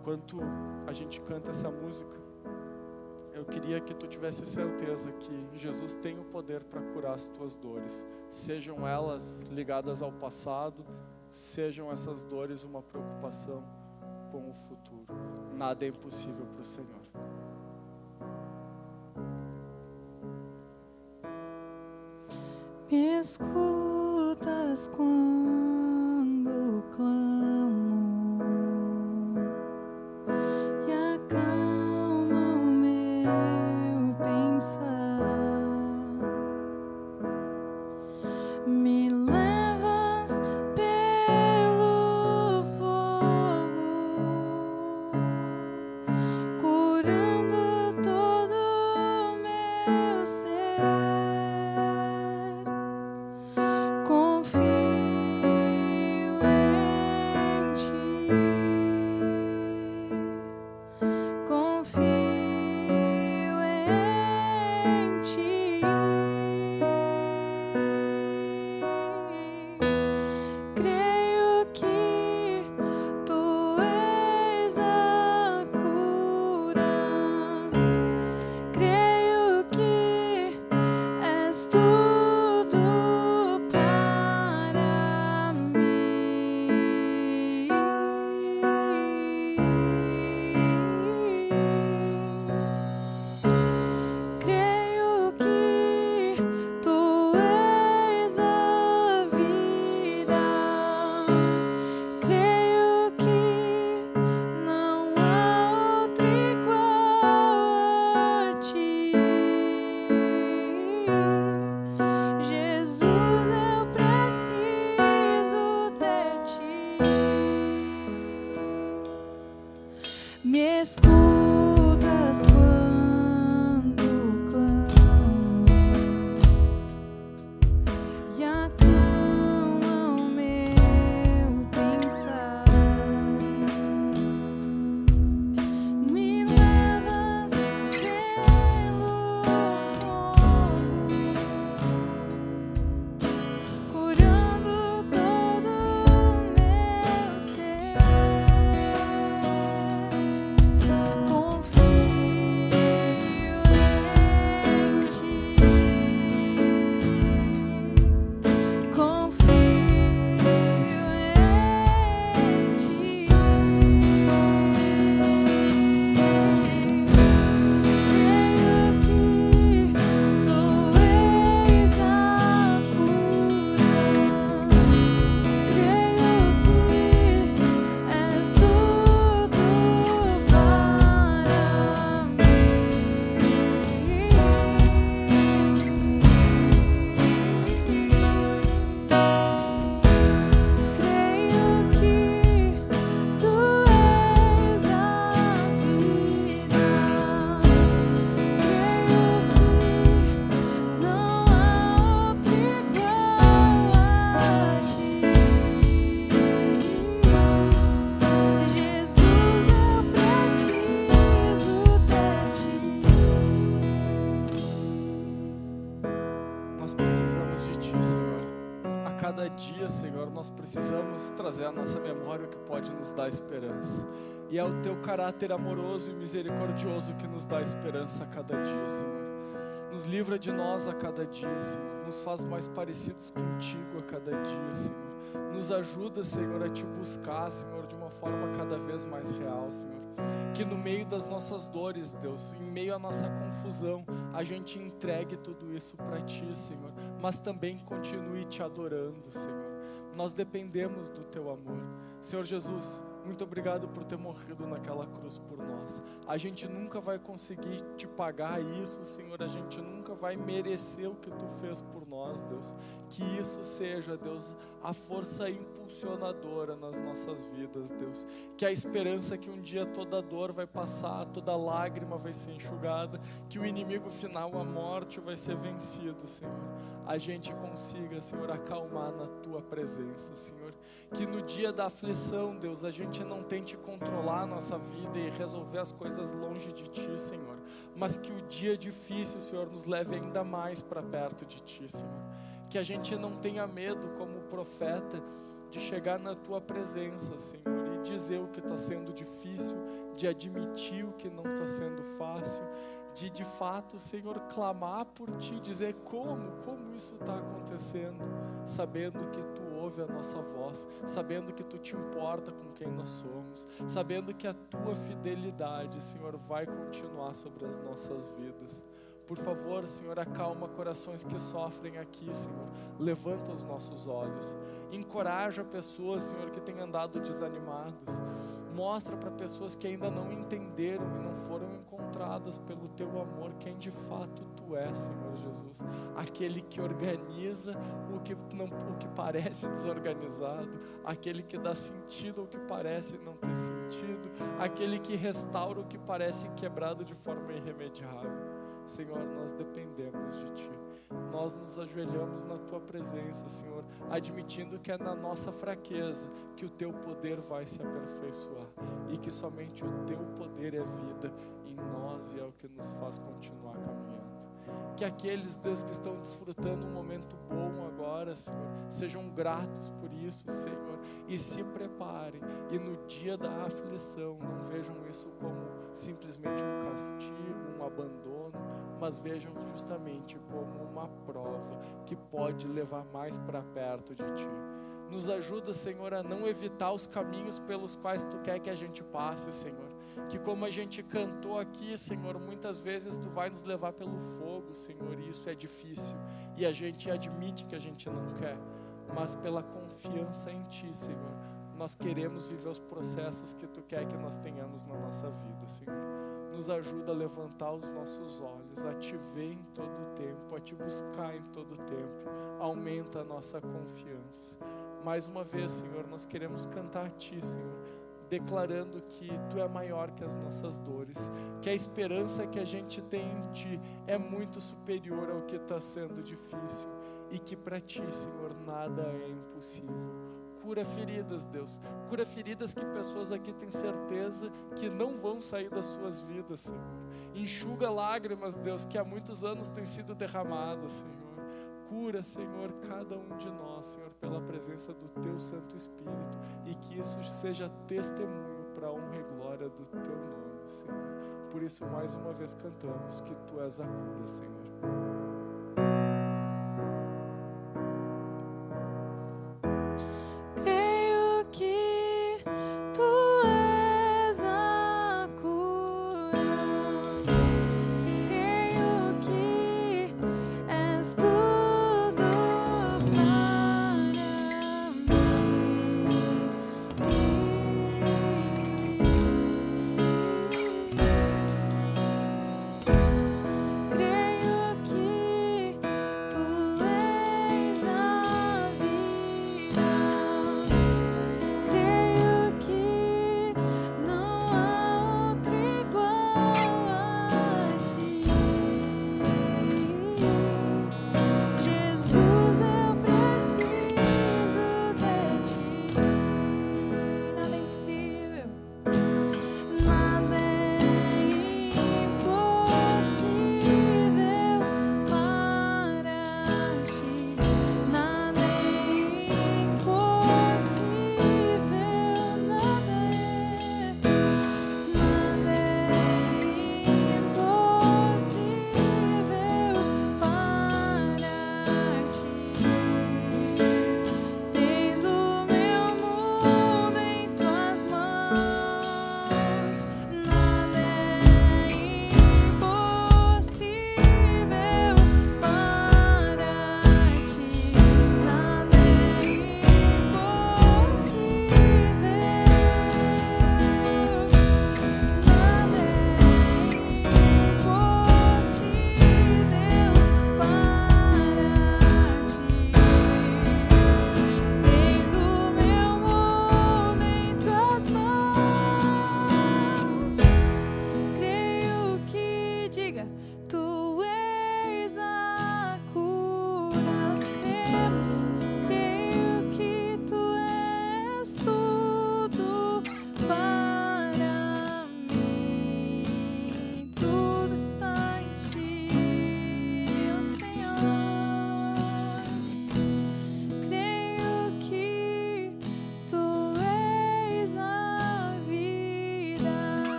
Enquanto a gente canta essa música, eu queria que tu tivesse certeza que Jesus tem o poder para curar as tuas dores. Sejam elas ligadas ao passado, sejam essas dores uma preocupação com o futuro. Nada é impossível para o Senhor. Me escutas quando clamo e acalma o meu pensar. Me levas pelo fogo, curando todo o meu ser. Confio em ti, confio em ti. Creio que tu és a cura, creio que és tudo para mim. Creio que tu és a vida, creio que não há outro igual a ti. Jesus, eu preciso de ti. Me escutas quando clamo e acalma o meu pensar. Me levas pelo fogo, curando todo o meu ser. Confio dia, Senhor, nós precisamos trazer à nossa memória o que pode nos dar esperança. E é o Teu caráter amoroso e misericordioso que nos dá esperança a cada dia, Senhor. Nos livra de nós a cada dia, Senhor. Nos faz mais parecidos contigo a cada dia, Senhor. Nos ajuda, Senhor, a Te buscar, Senhor, de uma forma cada vez mais real, Senhor. Que no meio das nossas dores, Deus, em meio à nossa confusão, a gente entregue tudo isso para Ti, Senhor. Mas também continue Te adorando, Senhor. Nós dependemos do Teu amor. Senhor Jesus, muito obrigado por ter morrido naquela cruz por nós. A gente nunca vai conseguir Te pagar isso, Senhor. A gente nunca vai merecer o que Tu fez por nós, Deus. Que isso seja, Deus, a força impulsionadora nas nossas vidas, Deus. Que a esperança que um dia toda dor vai passar, toda lágrima vai ser enxugada, que o inimigo final, a morte, vai ser vencido, Senhor. A gente consiga, Senhor, acalmar na Tua presença, Senhor. Que no dia da aflição, Deus, a gente não tente controlar a nossa vida e resolver as coisas longe de Ti, Senhor. Mas que o dia difícil, Senhor, nos leve ainda mais para perto de Ti, Senhor. Que a gente não tenha medo, como profeta, de chegar na Tua presença, Senhor, e dizer o que está sendo difícil, de admitir o que não está sendo fácil, de fato, Senhor, clamar por Ti, dizer como isso está acontecendo, sabendo que Tu ouve a nossa voz, sabendo que Tu te importa com quem nós somos, sabendo que a Tua fidelidade, Senhor, vai continuar sobre as nossas vidas. Por favor, Senhor, acalma corações que sofrem aqui, Senhor. Levanta os nossos olhos. Encoraja pessoas, Senhor, que têm andado desanimadas. Mostra para pessoas que ainda não entenderam e não foram encontradas pelo Teu amor quem de fato Tu és, Senhor Jesus. Aquele que organiza o que parece desorganizado, aquele que dá sentido ao que parece não ter sentido, aquele que restaura o que parece quebrado de forma irremediável. Senhor, nós dependemos de Ti. Nós nos ajoelhamos na Tua presença, Senhor, admitindo que é na nossa fraqueza que o Teu poder vai se aperfeiçoar e que somente o Teu poder é vida em nós e é o que nos faz continuar caminhando. Que aqueles, Deus, que estão desfrutando um momento bom agora, Senhor, sejam gratos por isso, Senhor, e se preparem, e no dia da aflição não vejam isso como simplesmente um castigo, um abandono, mas vejam justamente como uma prova que pode levar mais para perto de Ti. Nos ajuda, Senhor, a não evitar os caminhos pelos quais Tu quer que a gente passe, Senhor. Que como a gente cantou aqui, Senhor, muitas vezes Tu vai nos levar pelo fogo, Senhor, e isso é difícil. E a gente admite que a gente não quer, mas pela confiança em Ti, Senhor, nós queremos viver os processos que Tu quer que nós tenhamos na nossa vida, Senhor. Nos ajuda a levantar os nossos olhos, a Te ver em todo o tempo, a Te buscar em todo o tempo. Aumenta a nossa confiança. Mais uma vez, Senhor, nós queremos cantar a Ti, Senhor, declarando que Tu é maior que as nossas dores, que a esperança que a gente tem em Ti é muito superior ao que está sendo difícil e que para Ti, Senhor, nada é impossível. Cura feridas, Deus. Cura feridas que pessoas aqui têm certeza que não vão sair das suas vidas, Senhor. Enxuga lágrimas, Deus, que há muitos anos têm sido derramadas, Senhor. Cura, Senhor, cada um de nós, Senhor, pela presença do Teu Santo Espírito, e que isso seja testemunho para a honra e glória do Teu nome, Senhor. Por isso, mais uma vez cantamos que Tu és a cura, Senhor. Creio que Tu és a cura. Creio que és tudo para mim. Creio que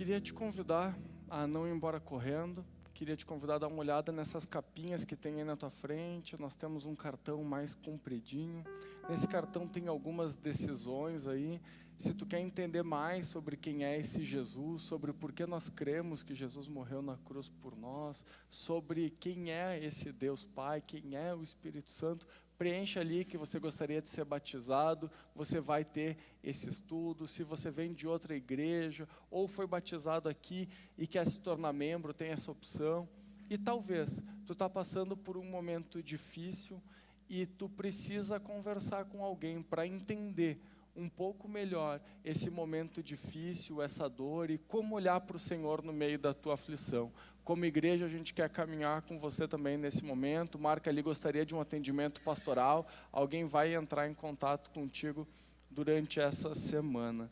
Queria te convidar a não ir embora correndo. Queria te convidar a dar uma olhada nessas capinhas que tem aí na tua frente. Nós temos um cartão mais compridinho. Nesse cartão tem algumas decisões aí. Se tu quer entender mais sobre quem é esse Jesus, sobre por que nós cremos que Jesus morreu na cruz por nós, sobre quem é esse Deus Pai, quem é o Espírito Santo, preencha ali que você gostaria de ser batizado, você vai ter esse estudo. Se você vem de outra igreja ou foi batizado aqui e quer se tornar membro, tem essa opção. E talvez tu está passando por um momento difícil e tu precisa conversar com alguém para entender um pouco melhor esse momento difícil, essa dor e como olhar para o Senhor no meio da tua aflição. Como igreja, a gente quer caminhar com você também nesse momento. Marca ali, gostaria de um atendimento pastoral. Alguém vai entrar em contato contigo durante essa semana.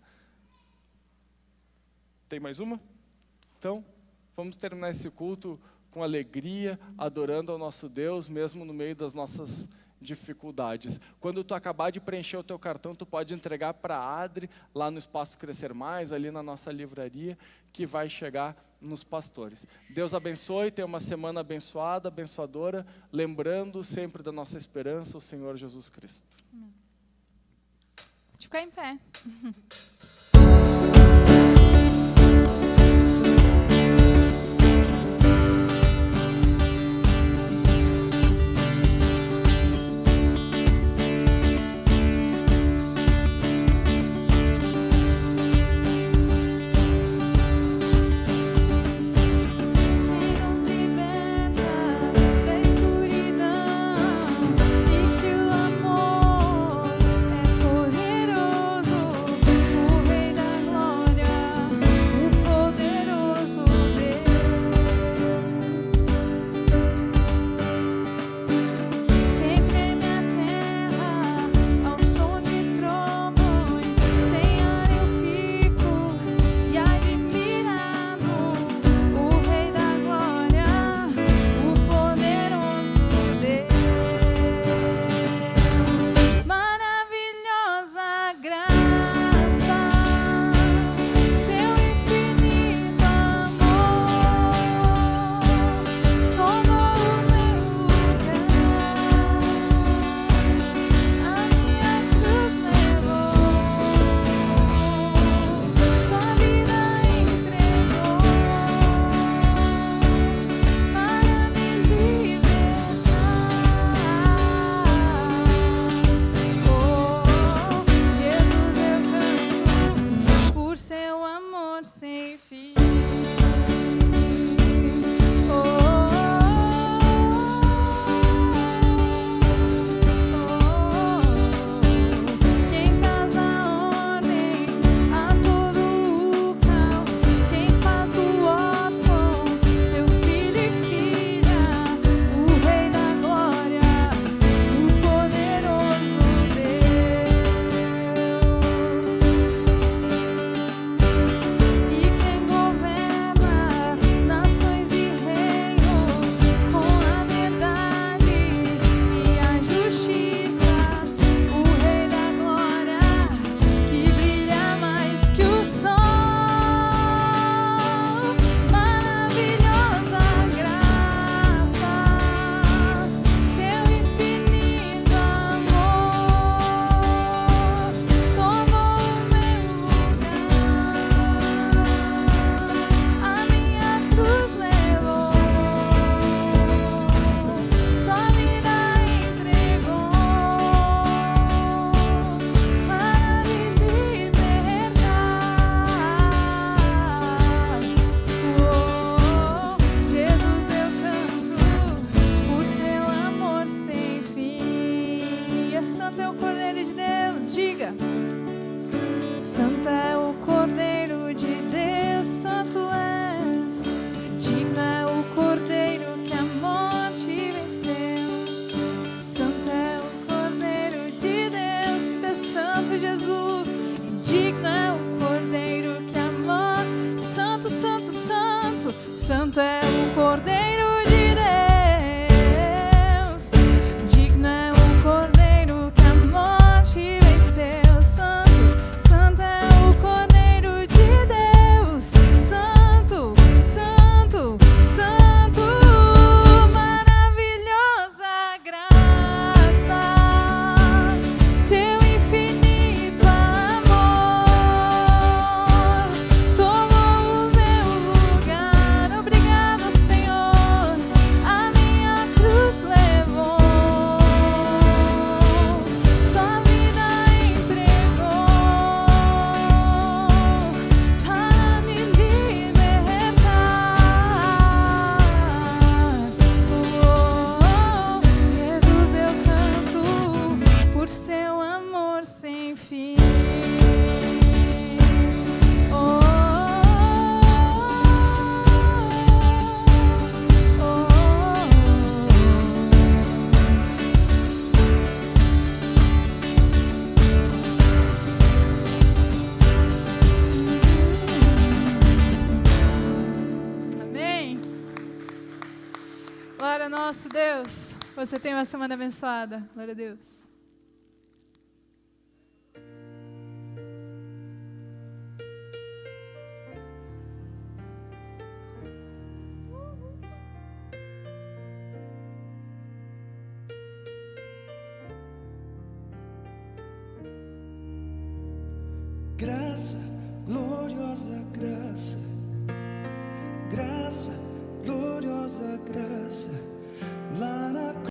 Tem mais uma? Então, vamos terminar esse culto com alegria, adorando ao nosso Deus, mesmo no meio das nossas dificuldades. Quando tu acabar de preencher o teu cartão, tu pode entregar para a Adri, lá no Espaço Crescer Mais, ali na nossa livraria, que vai chegar nos pastores. Deus abençoe, tenha uma semana abençoada, abençoadora, lembrando sempre da nossa esperança, o Senhor Jesus Cristo. De ficar em pé. Santo é o Cordeiro de Deus, digno é o Cordeiro que a morte venceu. Santo, santo é o nosso Deus. Você tem uma semana abençoada. Glória a Deus. Graça, gloriosa graça, graça, gloriosa graça, lá na